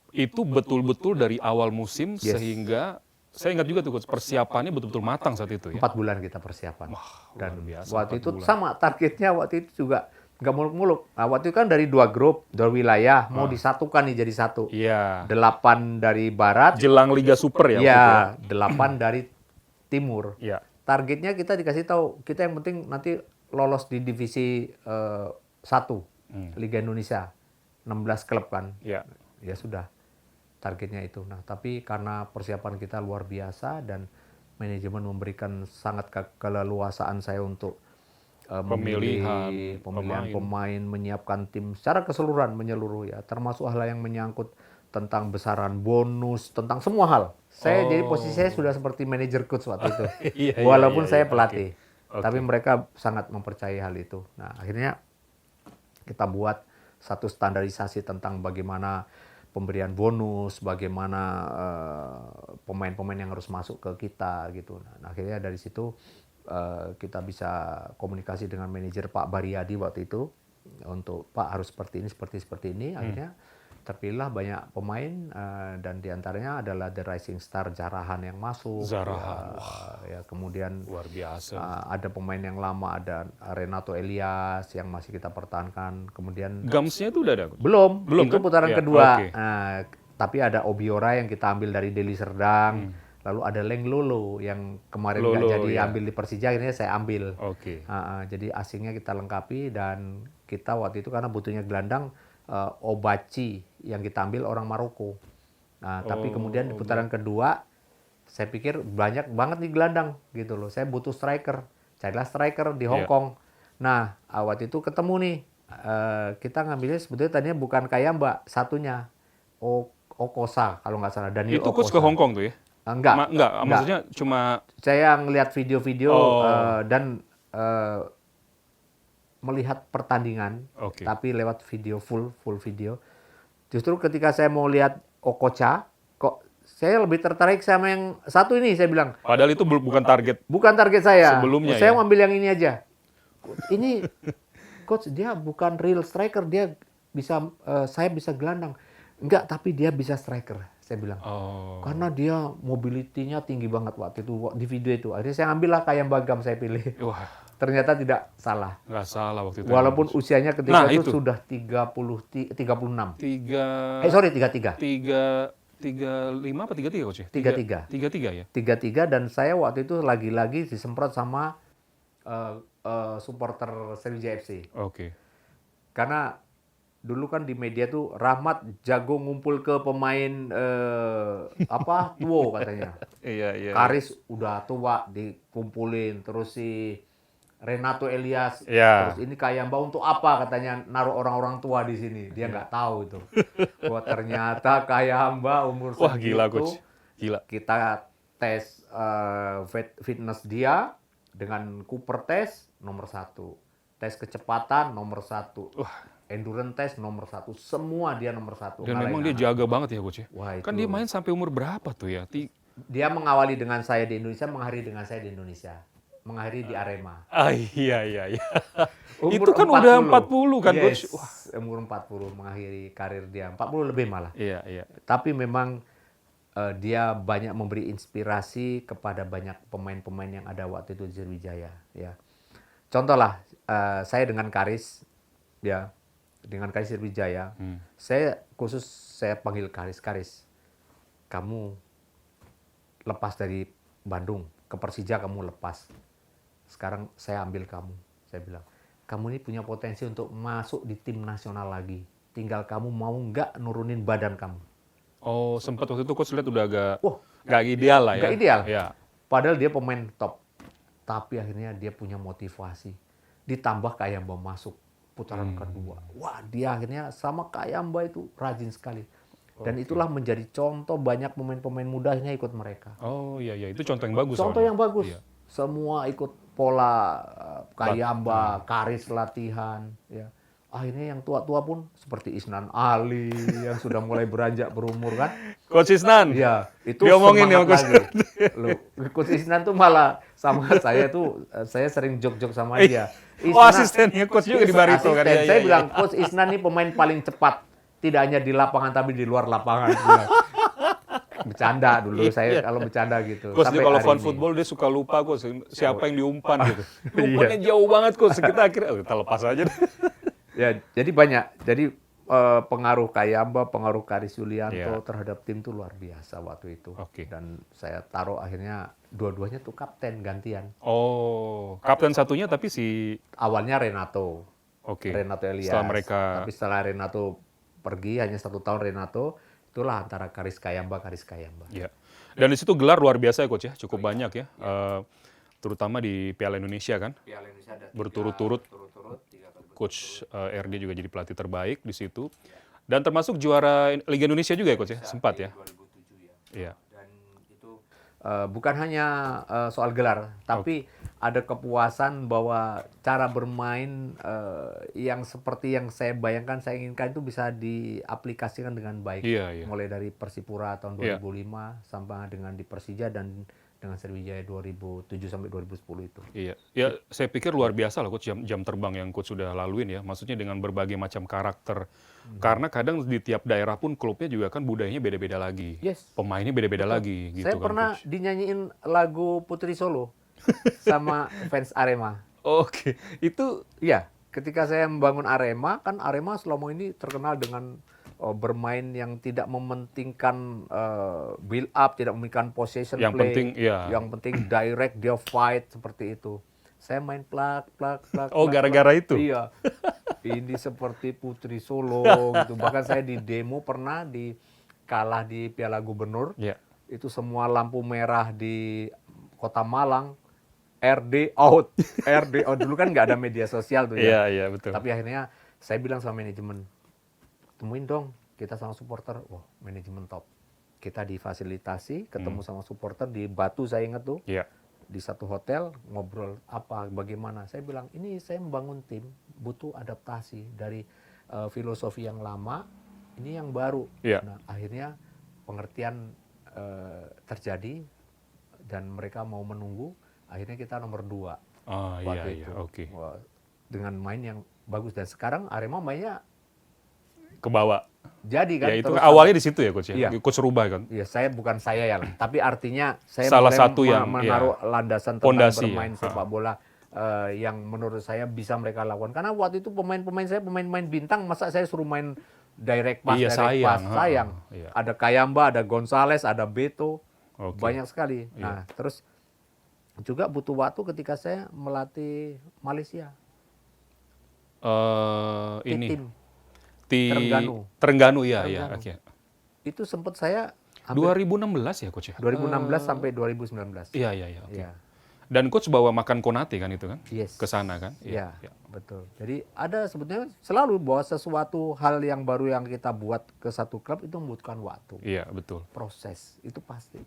Speaker 1: Itu betul-betul dari awal musim
Speaker 2: Yes.
Speaker 1: sehingga saya ingat juga tuh Coach, persiapannya betul-betul matang saat itu ya.
Speaker 2: 4 bulan kita persiapan.
Speaker 1: luar
Speaker 2: Dan
Speaker 1: biasa,
Speaker 2: waktu
Speaker 1: 4
Speaker 2: itu
Speaker 1: bulan.
Speaker 2: sama targetnya waktu itu juga nggak muluk-muluk. Nah, waktu itu kan dari 2 grup, 2 wilayah mau disatukan nih jadi 1.
Speaker 1: Iya.
Speaker 2: 8 dari barat,
Speaker 1: Jelang Liga Super ya. waktu itu
Speaker 2: ya 8 dari Timur.
Speaker 1: Ya.
Speaker 2: Targetnya kita dikasih tahu, kita yang penting nanti lolos di divisi 1 Liga Indonesia. 16 klub kan.
Speaker 1: Ya.
Speaker 2: Ya sudah. Targetnya itu. Nah, tapi karena persiapan kita luar biasa dan manajemen memberikan sangat keleluasaan saya untuk
Speaker 1: Pemilihan
Speaker 2: pemilihan pemain, menyiapkan tim secara keseluruhan menyeluruh ya, termasuk hal yang menyangkut tentang besaran bonus, tentang semua hal. Saya jadi posisi saya sudah seperti manajer coach waktu itu.
Speaker 1: Iya,
Speaker 2: Walaupun
Speaker 1: iya,
Speaker 2: saya
Speaker 1: iya.
Speaker 2: pelatih.
Speaker 1: Oke.
Speaker 2: Tapi mereka sangat mempercayai hal itu. Nah, akhirnya kita buat satu standarisasi tentang bagaimana pemberian bonus, bagaimana pemain-pemain yang harus masuk ke kita gitu. Nah, akhirnya dari situ kita bisa komunikasi dengan manajer Pak Bariyadi waktu itu untuk Pak harus seperti ini. Akhirnya terpilihlah banyak pemain dan diantaranya adalah The Rising Star Jarahan yang masuk.
Speaker 1: Zarahan.
Speaker 2: Ya, kemudian
Speaker 1: Luar biasa.
Speaker 2: ada pemain yang lama, ada Renato Elias yang masih kita pertahankan. Kemudian
Speaker 1: Gamsnya itu udah ada, Coach?
Speaker 2: belum itu
Speaker 1: kan?
Speaker 2: putaran
Speaker 1: Ya,
Speaker 2: kedua.
Speaker 1: oke.
Speaker 2: Tapi ada Obiora yang kita ambil dari Deli Serdang. Lalu ada Leng Lolo yang kemarin nggak
Speaker 1: Lolo,
Speaker 2: jadi
Speaker 1: ya.
Speaker 2: ambil di Persija, akhirnya saya ambil.
Speaker 1: Oke.
Speaker 2: Jadi asingnya kita lengkapi dan kita waktu itu karena butuhnya gelandang Obachi yang kita ambil orang Maroko. Tapi kemudian di putaran kedua saya pikir banyak banget nih gelandang gitu loh. Saya butuh striker. Carilah striker di Hong Kong. Nah, waktu itu ketemu nih kita ngambilnya sebetulnya tadinya bukan Kayamba, satunya Okosa kalau nggak salah. Daniel
Speaker 1: Itu Coach ke
Speaker 2: Okosa.
Speaker 1: Hong Kong tuh ya?
Speaker 2: Enggak.
Speaker 1: Maksudnya cuma
Speaker 2: Saya ngelihat video-video dan melihat pertandingan,
Speaker 1: Oke.
Speaker 2: tapi lewat video full video. Justru ketika saya mau lihat Okocha, kok saya lebih tertarik sama yang satu ini, saya bilang.
Speaker 1: padahal itu bukan target.
Speaker 2: Bukan target saya.
Speaker 1: Sebelumnya
Speaker 2: Saya
Speaker 1: ya?
Speaker 2: mau ambil yang ini aja. Ini coach dia bukan real striker, dia bisa saya bisa gelandang. Enggak, tapi dia bisa striker, saya bilang. Karena dia mobility-nya tinggi banget waktu itu di video itu. Akhirnya saya ambillah kayak Bagam saya pilih.
Speaker 1: Wah,
Speaker 2: Ternyata tidak salah.
Speaker 1: nggak salah waktu itu.
Speaker 2: Walaupun usianya ketika
Speaker 1: Nah,
Speaker 2: itu
Speaker 1: itu.
Speaker 2: sudah 36.
Speaker 1: 33
Speaker 2: 33.
Speaker 1: apa 33 Coach ya?
Speaker 2: 33.
Speaker 1: 33 ya?
Speaker 2: 33 dan saya waktu itu lagi-lagi disemprot sama supporter Sriwijaya FC.
Speaker 1: Oke.
Speaker 2: Karena dulu kan di media tuh Rahmat jago ngumpul ke pemain tuo katanya.
Speaker 1: Iya.
Speaker 2: Karis udah tua dikumpulin, terus si Renato Elias,
Speaker 1: Ya.
Speaker 2: terus ini Kayamba untuk apa katanya naruh orang-orang tua di sini. Dia nggak tahu itu. Wah, ternyata Kayamba umur
Speaker 1: Wah, gila
Speaker 2: segitu,
Speaker 1: Coach. Gila.
Speaker 2: kita tes fitness dia dengan Cooper test nomor 1, tes kecepatan nomor 1, endurance test nomor 1, semua dia nomor 1.
Speaker 1: Dan memang dia jaga banget ya Coach ya?
Speaker 2: Wah,
Speaker 1: Kan
Speaker 2: itu.
Speaker 1: dia main sampai umur berapa tuh ya?
Speaker 2: Dia mengawali dengan saya di Indonesia, mengakhiri dengan saya di Indonesia, mengakhiri di Arema.
Speaker 1: Iya.
Speaker 2: Umur
Speaker 1: Itu kan udah 40 kan Coach?
Speaker 2: Yes, umur 40 mengakhiri karir dia, 40 lebih malah.
Speaker 1: Iya.
Speaker 2: Tapi memang dia banyak memberi inspirasi kepada banyak pemain-pemain yang ada waktu itu di Sriwijaya. Ya. Contohlah, saya dengan Karis, ya, dengan Karis Sriwijaya, saya panggil Karis, kamu lepas dari Bandung ke Persija, kamu lepas. Sekarang saya ambil kamu, saya bilang, kamu ini punya potensi untuk masuk di tim nasional lagi. Tinggal kamu mau nggak nurunin badan kamu.
Speaker 1: Oh, sempat waktu itu Coach lihat udah agak nggak ideal lah ya?
Speaker 2: Nggak ideal.
Speaker 1: Ya.
Speaker 2: Padahal dia pemain top. Tapi akhirnya dia punya motivasi. Ditambah Kayamba masuk putaran kedua. Wah, dia akhirnya sama Kayamba itu rajin sekali. Dan itulah menjadi contoh banyak pemain-pemain mudanya ikut mereka.
Speaker 1: Oh iya, itu contoh yang bagus.
Speaker 2: Contoh
Speaker 1: soalnya.
Speaker 2: yang bagus.
Speaker 1: Iya.
Speaker 2: Semua ikut pola Kayamba, Karis latihan. Ya. Akhirnya yang tua-tua pun seperti Isnan Ali yang sudah mulai beranjak berumur kan.
Speaker 1: Coach Isnan.
Speaker 2: Iya, itu
Speaker 1: Diomongin ya,
Speaker 2: semangat
Speaker 1: Coach.
Speaker 2: lagi. Loh, Coach Isnan tuh malah sama saya tuh, saya sering jok-jok sama dia.
Speaker 1: Asistennya Coach juga di Barito kan.
Speaker 2: Asisten.
Speaker 1: Iya,
Speaker 2: Saya
Speaker 1: iya,
Speaker 2: bilang, Coach Isnan nih pemain paling cepat. Tidak hanya di lapangan, tapi di luar lapangan. Bercanda dulu, saya kalau bercanda gitu.
Speaker 1: Coach dia kalau
Speaker 2: hari
Speaker 1: fan
Speaker 2: ini.
Speaker 1: football dia suka lupa Coach siapa yang diumpan gitu. Umpannya jauh banget Coach. Kita akhirnya kita lepas aja deh.
Speaker 2: Ya, jadi banyak. Jadi pengaruh Kayamba, pengaruh Karis Yulianto
Speaker 1: Iya.
Speaker 2: terhadap tim itu luar biasa waktu itu.
Speaker 1: Oke.
Speaker 2: Dan saya taruh akhirnya dua-duanya tuh kapten gantian.
Speaker 1: Oh, kapten satunya tapi si
Speaker 2: Awalnya Renato,
Speaker 1: oke.
Speaker 2: Renato Elias.
Speaker 1: Setelah mereka
Speaker 2: Tapi setelah Renato pergi, hanya 1 tahun Renato, itulah antara Karis Kayamba.
Speaker 1: ya. Dan di situ gelar luar biasa ya coach ya, cukup banyak ya. Terutama di Piala Indonesia kan.
Speaker 2: Piala Indonesia ada
Speaker 1: Berturut-turut
Speaker 2: berturut-turut 3 kali.
Speaker 1: coach RD juga jadi pelatih terbaik di situ. Dan termasuk juara Liga Indonesia juga ya coach ya, sempat ya.
Speaker 2: 2007 ya.
Speaker 1: Iya.
Speaker 2: Dan itu bukan hanya soal gelar, tapi ada kepuasan bahwa cara bermain yang seperti yang saya bayangkan, saya inginkan itu bisa diaplikasikan dengan baik.
Speaker 1: Iya, iya.
Speaker 2: Mulai dari Persipura tahun
Speaker 1: Iya.
Speaker 2: 2005 sampai dengan di Persija dan dengan Sriwijaya 2007 sampai 2010 itu.
Speaker 1: Iya, ya saya pikir luar biasa lah coach jam terbang yang coach sudah laluin ya. Maksudnya dengan berbagai macam karakter. Karena kadang di tiap daerah pun klubnya juga kan budayanya beda-beda lagi.
Speaker 2: Yes.
Speaker 1: Pemainnya beda-beda lagi gitu
Speaker 2: Saya
Speaker 1: kan
Speaker 2: pernah
Speaker 1: coach.
Speaker 2: dinyanyiin lagu Putri Solo sama fans Arema.
Speaker 1: Oke, itu
Speaker 2: Iya, ketika saya membangun Arema, kan Arema selama ini terkenal dengan bermain yang tidak mementingkan build up, tidak mementingkan possession
Speaker 1: yang
Speaker 2: play.
Speaker 1: penting ya.
Speaker 2: Yang penting direct, dia fight seperti itu. Saya main plak.
Speaker 1: Oh, gara-gara itu?
Speaker 2: Iya. Ini seperti Putri Solo gitu. Bahkan saya di demo pernah kalah di Piala Gubernur.
Speaker 1: Ya.
Speaker 2: Itu semua lampu merah di Kota Malang. RD out. RD out. Dulu kan nggak ada media sosial tuh
Speaker 1: Iya,
Speaker 2: ya.
Speaker 1: iya betul.
Speaker 2: Tapi akhirnya saya bilang sama manajemen, temuin dong kita sama supporter. Wah, manajemen top. Kita difasilitasi, ketemu sama supporter di Batu, saya ingat tuh.
Speaker 1: Iya.
Speaker 2: Di satu hotel, ngobrol apa, bagaimana. Saya bilang, ini saya membangun tim, butuh adaptasi dari filosofi yang lama, ini yang baru.
Speaker 1: Iya.
Speaker 2: Nah, akhirnya pengertian terjadi, dan mereka mau menunggu, akhirnya kita nomor 2.
Speaker 1: Oh iya,
Speaker 2: Waktu
Speaker 1: iya,
Speaker 2: itu.
Speaker 1: oke.
Speaker 2: Wah, dengan main yang bagus. Dan sekarang Arema mainnya
Speaker 1: Ke bawah.
Speaker 2: jadi kan.
Speaker 1: Ya itu
Speaker 2: terus
Speaker 1: awalnya di situ ya coach ya.
Speaker 2: Iya.
Speaker 1: Coach rubah kan.
Speaker 2: ya bukan saya ya, tapi artinya saya
Speaker 1: Salah
Speaker 2: mulai
Speaker 1: satu yang,
Speaker 2: menaruh landasan tentang
Speaker 1: fondasi
Speaker 2: bermain
Speaker 1: ya.
Speaker 2: sepak bola yang menurut saya bisa mereka lakukan. Karena waktu itu pemain-pemain saya pemain-pemain bintang, masa saya suruh main direct pass,
Speaker 1: Iya, sayang.
Speaker 2: sayang.
Speaker 1: Iya.
Speaker 2: Ada Kayamba, ada Gonzales, ada Beto,
Speaker 1: Oke.
Speaker 2: banyak sekali.
Speaker 1: Iya.
Speaker 2: Nah, terus juga butuh waktu ketika saya melatih Malaysia.
Speaker 1: Ini
Speaker 2: Tim.
Speaker 1: di
Speaker 2: Terengganu.
Speaker 1: Terengganu ya, ya.
Speaker 2: Terengganu.
Speaker 1: Oke.
Speaker 2: Itu sempat saya hampir
Speaker 1: 2016 ya coach ya.
Speaker 2: 2016 sampai 2019.
Speaker 1: Iya, iya, iya. Oke.
Speaker 2: Iya.
Speaker 1: Dan coach bawa makan Konate kan itu kan?
Speaker 2: Yes.
Speaker 1: Ke sana kan?
Speaker 2: Iya,
Speaker 1: Iya.
Speaker 2: betul. Jadi ada sebetulnya selalu bahwa sesuatu hal yang baru yang kita buat ke satu klub itu membutuhkan waktu.
Speaker 1: Iya, betul.
Speaker 2: Proses, itu pasti.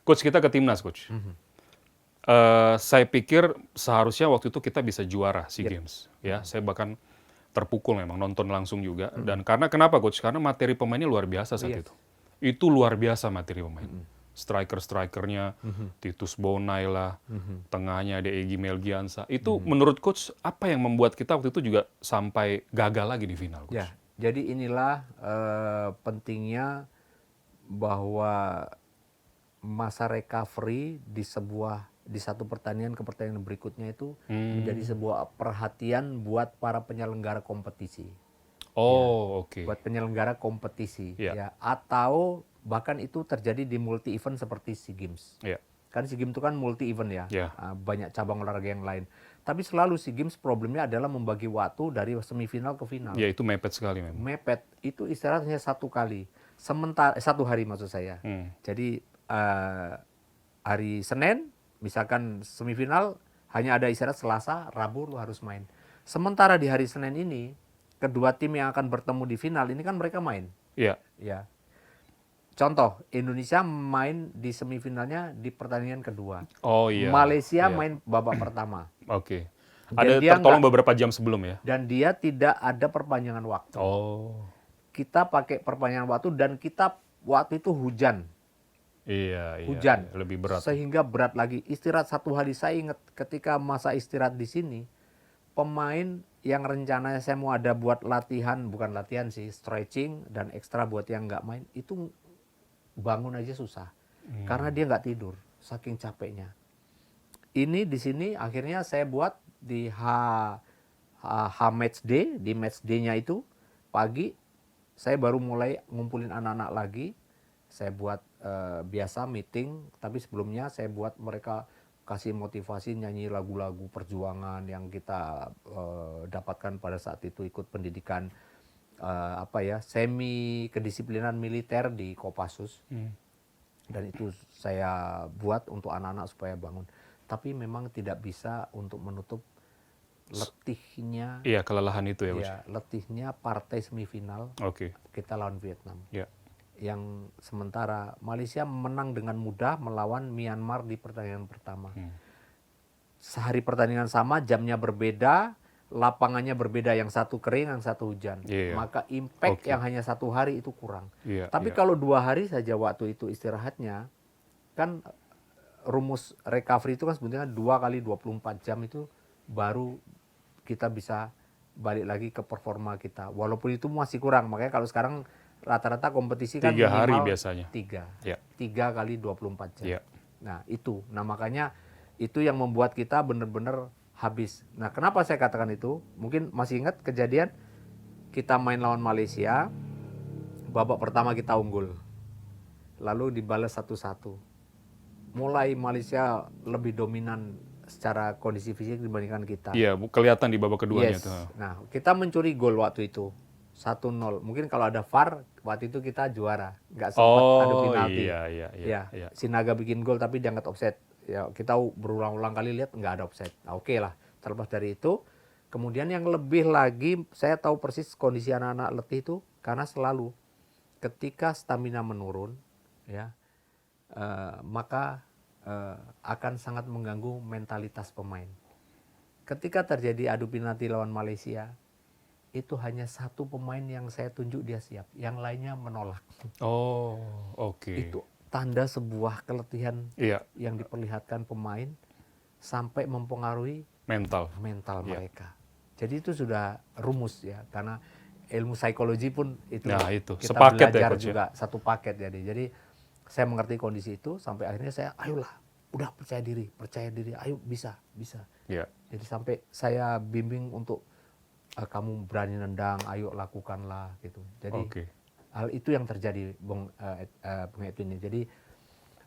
Speaker 1: Coach, kita ke timnas coach. Saya pikir seharusnya waktu itu kita bisa juara SEA Games. Ya, saya bahkan terpukul memang nonton langsung juga. Dan karena kenapa coach? Karena materi pemainnya luar biasa saat
Speaker 2: Yes.
Speaker 1: itu. Itu luar biasa materi pemain. Striker-strikernya, Titus Bonai lah, tengahnya ada Egy Melgiansa. Itu menurut coach apa yang membuat kita waktu itu juga sampai gagal lagi di final coach?
Speaker 2: Ya, jadi inilah pentingnya bahwa masa recovery di satu pertandingan ke pertandingan berikutnya itu menjadi sebuah perhatian buat para penyelenggara kompetisi.
Speaker 1: Oh, oke.
Speaker 2: Buat penyelenggara kompetisi,
Speaker 1: Iya.
Speaker 2: ya, atau bahkan itu terjadi di multi event seperti SEA Games.
Speaker 1: Iya.
Speaker 2: Kan SEA Games itu kan multi event ya,
Speaker 1: Iya.
Speaker 2: banyak cabang olahraga yang lain. Tapi selalu SEA Games problemnya adalah membagi waktu dari semifinal ke final.
Speaker 1: Ya, itu mepet sekali memang.
Speaker 2: Mepet, itu istirahatnya 1 kali, sementara 1 hari maksud saya. Jadi hari Senin, misalkan semifinal, hanya ada istirahat Selasa, Rabu lu harus main. Sementara di hari Senin ini, kedua tim yang akan bertemu di final ini kan mereka main.
Speaker 1: Iya.
Speaker 2: Ya. Contoh, Indonesia main di semifinalnya di pertandingan kedua.
Speaker 1: Oh iya.
Speaker 2: Malaysia
Speaker 1: Iya.
Speaker 2: main babak pertama.
Speaker 1: Oke.
Speaker 2: Dan
Speaker 1: Ada
Speaker 2: dia
Speaker 1: tertolong beberapa jam sebelum ya?
Speaker 2: Dan dia tidak ada perpanjangan waktu.
Speaker 1: Oh.
Speaker 2: Kita pakai perpanjangan waktu dan kita waktu itu hujan.
Speaker 1: Iya, iya.
Speaker 2: Hujan.
Speaker 1: Lebih berat.
Speaker 2: Sehingga berat lagi. Istirahat 1 hari, saya ingat ketika masa istirahat di sini, pemain yang rencananya saya mau ada buat latihan, bukan latihan sih, stretching dan ekstra buat yang nggak main, itu bangun aja susah. Karena dia nggak tidur, saking capeknya. Ini di sini akhirnya saya buat di match day, di match day-nya itu, pagi saya baru mulai ngumpulin anak-anak lagi. Saya buat biasa meeting, tapi sebelumnya saya buat mereka kasih motivasi nyanyi lagu-lagu perjuangan yang kita dapatkan pada saat itu ikut pendidikan semi kedisiplinan militer di Kopassus. Dan itu saya buat untuk anak-anak supaya bangun. Tapi memang tidak bisa untuk menutup letihnya.
Speaker 1: Iya, kelelahan itu ya, Coach.
Speaker 2: Ya, letihnya partai semifinal
Speaker 1: Oke.
Speaker 2: kita lawan Vietnam.
Speaker 1: Ya.
Speaker 2: Yang sementara Malaysia menang dengan mudah melawan Myanmar di pertandingan pertama. Sehari pertandingan sama, jamnya berbeda, lapangannya berbeda, yang satu kering, yang satu hujan.
Speaker 1: Iya.
Speaker 2: Maka impact yang hanya 1 hari itu kurang.
Speaker 1: Iya,
Speaker 2: Tapi
Speaker 1: iya.
Speaker 2: kalau 2 hari saja waktu itu istirahatnya, kan rumus recovery itu kan sebetulnya 2 kali 24 jam itu baru kita bisa balik lagi ke performa kita. Walaupun itu masih kurang, makanya kalau sekarang rata-rata kompetisi kan
Speaker 1: 3 hari
Speaker 2: minimal
Speaker 1: biasanya.
Speaker 2: 3.
Speaker 1: Ya.
Speaker 2: 3 kali 24 jam.
Speaker 1: Ya.
Speaker 2: Nah itu, makanya itu yang membuat kita benar-benar habis. Nah kenapa saya katakan itu? Mungkin masih ingat kejadian kita main lawan Malaysia, babak pertama kita unggul, lalu dibalas 1-1. Mulai Malaysia lebih dominan secara kondisi fisik dibandingkan kita.
Speaker 1: Iya, kelihatan di babak keduanya
Speaker 2: Yes.
Speaker 1: tuh.
Speaker 2: Nah, kita mencuri gol waktu itu 1-0. Mungkin kalau ada VAR waktu itu kita juara, nggak sempat adu penalti.
Speaker 1: Iya.
Speaker 2: Sinaga bikin gol tapi dianggap offside. Ya, kita berulang-ulang kali lihat nggak ada offside. Nah, oke lah. Terlepas dari itu, kemudian yang lebih lagi saya tahu persis kondisi anak-anak letih itu karena selalu ketika stamina menurun, ya, maka akan sangat mengganggu mentalitas pemain. Ketika terjadi adu penalti lawan Malaysia, itu hanya 1 pemain yang saya tunjuk dia siap, yang lainnya menolak.
Speaker 1: Oh, oke.
Speaker 2: Itu tanda sebuah keletihan
Speaker 1: Iya,
Speaker 2: yang diperlihatkan pemain sampai mempengaruhi
Speaker 1: mental.
Speaker 2: mereka. Jadi itu sudah rumus ya, karena ilmu psikologi pun itu,
Speaker 1: Nah, itu.
Speaker 2: kita
Speaker 1: Sepaket ya,
Speaker 2: belajar
Speaker 1: Coach, ya?
Speaker 2: juga satu paket. Jadi saya mengerti kondisi itu sampai akhirnya saya ayolah, udah percaya diri, ayo bisa.
Speaker 1: Iya.
Speaker 2: Jadi sampai saya bimbing untuk kamu berani nendang, ayo lakukanlah gitu. Jadi
Speaker 1: Oke.
Speaker 2: hal itu yang terjadi, Bung Edwin ini. Jadi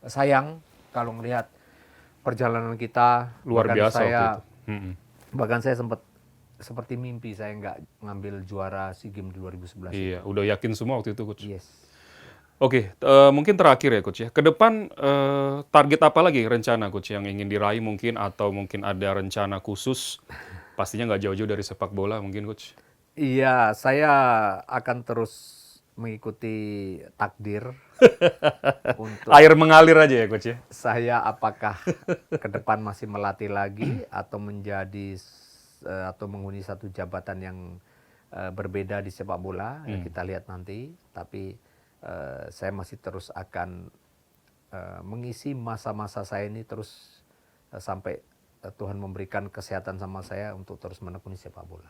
Speaker 2: sayang kalau melihat perjalanan kita,
Speaker 1: Luar
Speaker 2: bahkan
Speaker 1: biasa waktu itu.
Speaker 2: bahkan saya sempat seperti mimpi saya nggak ngambil juara SEA Games 2011.
Speaker 1: Iya, udah yakin semua waktu itu, Coach.
Speaker 2: Yes.
Speaker 1: Oke, mungkin terakhir ya, Coach ya. Ke depan target apa lagi rencana, Coach, yang ingin diraih mungkin, atau mungkin ada rencana khusus? Pastinya nggak jauh-jauh dari sepak bola mungkin, Coach.
Speaker 2: Iya, saya akan terus mengikuti takdir untuk
Speaker 1: Air mengalir aja ya, Coach ya.
Speaker 2: saya apakah ke depan masih melatih lagi atau menjadi atau menghuni satu jabatan yang berbeda di sepak bola. Ya, kita lihat nanti. Tapi saya masih terus akan mengisi masa-masa saya ini terus sampai Tuhan memberikan kesehatan sama saya untuk terus menekuni sepak bola.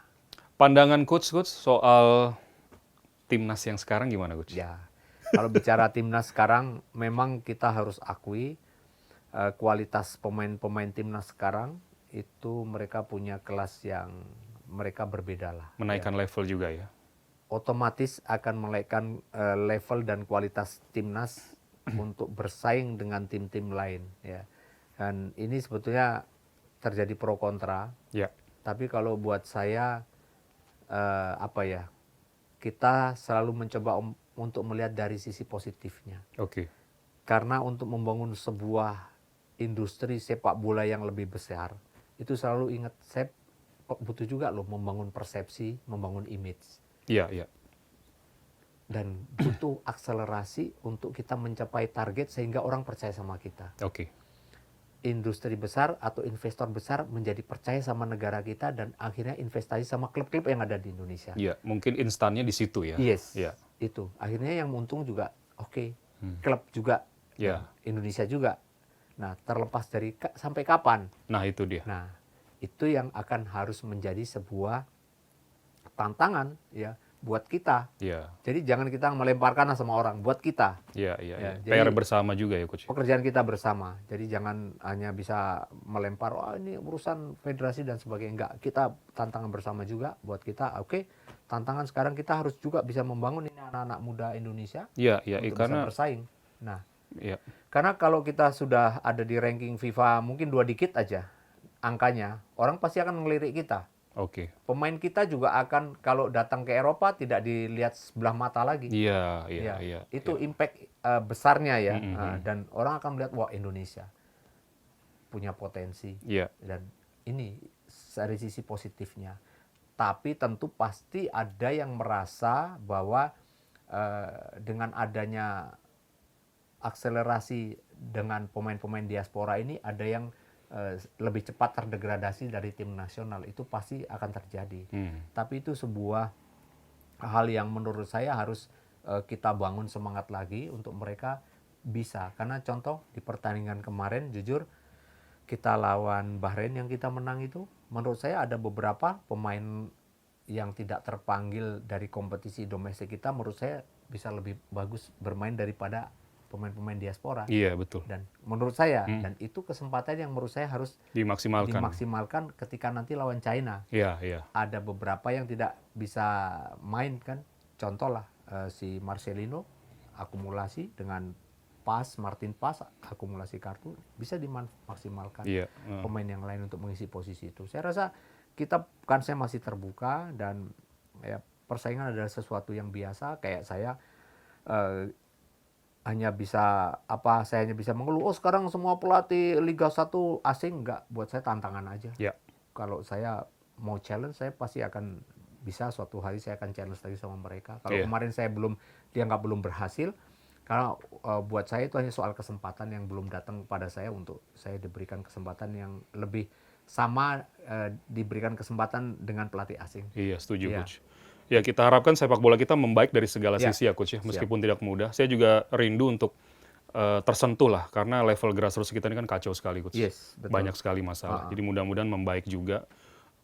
Speaker 1: Pandangan Coach soal timnas yang sekarang gimana, Coach?
Speaker 2: Ya, kalau bicara timnas sekarang, memang kita harus akui kualitas pemain-pemain timnas sekarang itu mereka punya kelas yang mereka berbeda lah.
Speaker 1: Menaikkan level juga ya.
Speaker 2: Otomatis akan menaikkan level dan kualitas timnas untuk bersaing dengan tim-tim lain. Ya. Dan ini sebetulnya terjadi pro kontra.
Speaker 1: Ya.
Speaker 2: Tapi kalau buat saya kita selalu mencoba untuk melihat dari sisi positifnya.
Speaker 1: Oke.
Speaker 2: Karena untuk membangun sebuah industri sepak bola yang lebih besar, itu selalu ingat, saya butuh juga loh membangun persepsi, membangun image.
Speaker 1: Iya.
Speaker 2: Dan butuh akselerasi untuk kita mencapai target sehingga orang percaya sama kita.
Speaker 1: Oke.
Speaker 2: Industri besar atau investor besar menjadi percaya sama negara kita dan akhirnya investasi sama klub-klub yang ada di Indonesia.
Speaker 1: Iya, mungkin instannya di situ ya.
Speaker 2: Yes,
Speaker 1: Iya.
Speaker 2: itu. Akhirnya yang untung juga, klub juga,
Speaker 1: Iya.
Speaker 2: Indonesia juga. Nah, terlepas dari sampai kapan?
Speaker 1: Nah, itu dia.
Speaker 2: Nah, itu yang akan harus menjadi sebuah tantangan ya buat kita.
Speaker 1: Iya.
Speaker 2: Jadi jangan kita melemparkan sama orang, buat kita.
Speaker 1: Iya.
Speaker 2: Ya,
Speaker 1: PR
Speaker 2: jadi
Speaker 1: bersama juga ya, Coach.
Speaker 2: pekerjaan kita bersama. Jadi jangan hanya bisa melempar, ini urusan federasi dan sebagainya. Enggak, kita tantangan bersama juga buat kita. Oke, tantangan sekarang kita harus juga bisa membangun ini anak-anak muda Indonesia
Speaker 1: Iya, iya,
Speaker 2: untuk
Speaker 1: karena
Speaker 2: bisa bersaing. Nah,
Speaker 1: iya,
Speaker 2: karena kalau kita sudah ada di ranking FIFA mungkin 2 dikit aja angkanya, orang pasti akan ngelirik kita.
Speaker 1: oke.
Speaker 2: Pemain kita juga akan kalau datang ke Eropa tidak dilihat sebelah mata lagi.
Speaker 1: Iya, iya,
Speaker 2: Ya,
Speaker 1: iya.
Speaker 2: itu impact besarnya ya.
Speaker 1: Mm-mm.
Speaker 2: Dan orang akan melihat wah Indonesia punya potensi.
Speaker 1: Iya,
Speaker 2: Dan ini dari sisi positifnya. Tapi tentu pasti ada yang merasa bahwa dengan adanya akselerasi dengan pemain-pemain diaspora ini ada yang lebih cepat terdegradasi dari tim nasional, itu pasti akan terjadi. Tapi itu sebuah hal yang menurut saya harus kita bangun semangat lagi untuk mereka bisa. Karena contoh di pertandingan kemarin jujur kita lawan Bahrain yang kita menang itu, menurut saya ada beberapa pemain yang tidak terpanggil dari kompetisi domestik kita, menurut saya bisa lebih bagus bermain daripada pemain-pemain diaspora.
Speaker 1: iya betul.
Speaker 2: Dan menurut saya, dan itu kesempatan yang menurut saya harus dimaksimalkan ketika nanti lawan China.
Speaker 1: Iya, iya.
Speaker 2: Ada beberapa yang tidak bisa main kan, contoh lah si Marcelino akumulasi dengan Martin Pas akumulasi kartu bisa dimaksimalkan.
Speaker 1: Iya.
Speaker 2: Pemain yang lain untuk mengisi posisi itu. Saya rasa saya masih terbuka dan ya, persaingan adalah sesuatu yang biasa. Kayak saya hanya bisa saya hanya bisa mengeluh, oh sekarang semua pelatih Liga 1 asing, enggak, buat saya tantangan aja.
Speaker 1: Ya.
Speaker 2: Kalau saya mau challenge, saya pasti akan bisa suatu hari saya akan challenge lagi sama mereka. Kalau kemarin saya dianggap belum berhasil, karena buat saya itu hanya soal kesempatan yang belum datang pada saya untuk saya diberikan kesempatan yang lebih sama diberikan kesempatan dengan pelatih asing.
Speaker 1: Iya, setuju Coach. Ya, kita harapkan sepak bola kita membaik dari segala sisi ya Coach ya, meskipun tidak mudah. Saya juga rindu untuk tersentuh lah, karena level grassroots kita ini kan kacau sekali Coach.
Speaker 2: Yes, betul.
Speaker 1: Banyak sekali masalah. Jadi mudah-mudahan membaik juga.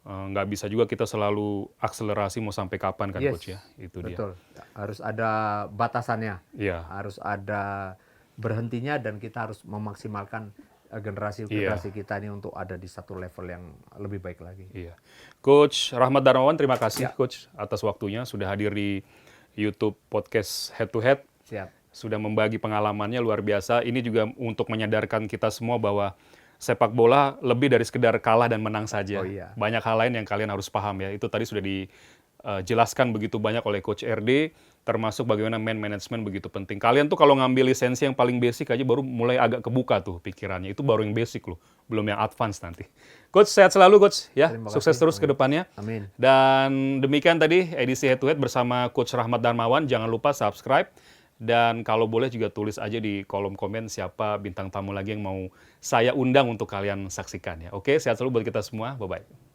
Speaker 1: Nggak bisa juga kita selalu akselerasi mau sampai kapan kan Coach ya. Itu
Speaker 2: betul.
Speaker 1: dia.
Speaker 2: Harus ada batasannya.
Speaker 1: Iya.
Speaker 2: Harus ada berhentinya dan kita harus memaksimalkan generasi kita ini untuk ada di satu level yang lebih baik lagi.
Speaker 1: Iya. Coach Rahmat Darmawan, terima kasih Coach atas waktunya sudah hadir di YouTube podcast Head to Head.
Speaker 2: Siap.
Speaker 1: Sudah membagi pengalamannya luar biasa. Ini juga untuk menyadarkan kita semua bahwa sepak bola lebih dari sekedar kalah dan menang saja.
Speaker 2: Oh, iya.
Speaker 1: Banyak hal lain yang kalian harus paham ya. Itu tadi sudah dijelaskan begitu banyak oleh Coach RD, termasuk bagaimana man management begitu penting. Kalian tuh kalau ngambil lisensi yang paling basic aja baru mulai agak kebuka tuh pikirannya. Itu baru yang basic loh, belum yang advance nanti. Coach, sehat selalu Coach ya. Sukses terus ke depannya.
Speaker 2: Amin.
Speaker 1: Dan demikian tadi edisi Head to Head bersama Coach Rahmat Darmawan. Jangan lupa subscribe. Dan kalau boleh juga tulis aja di kolom komen siapa bintang tamu lagi yang mau saya undang untuk kalian saksikan ya. Oke, sehat selalu buat kita semua. Bye-bye.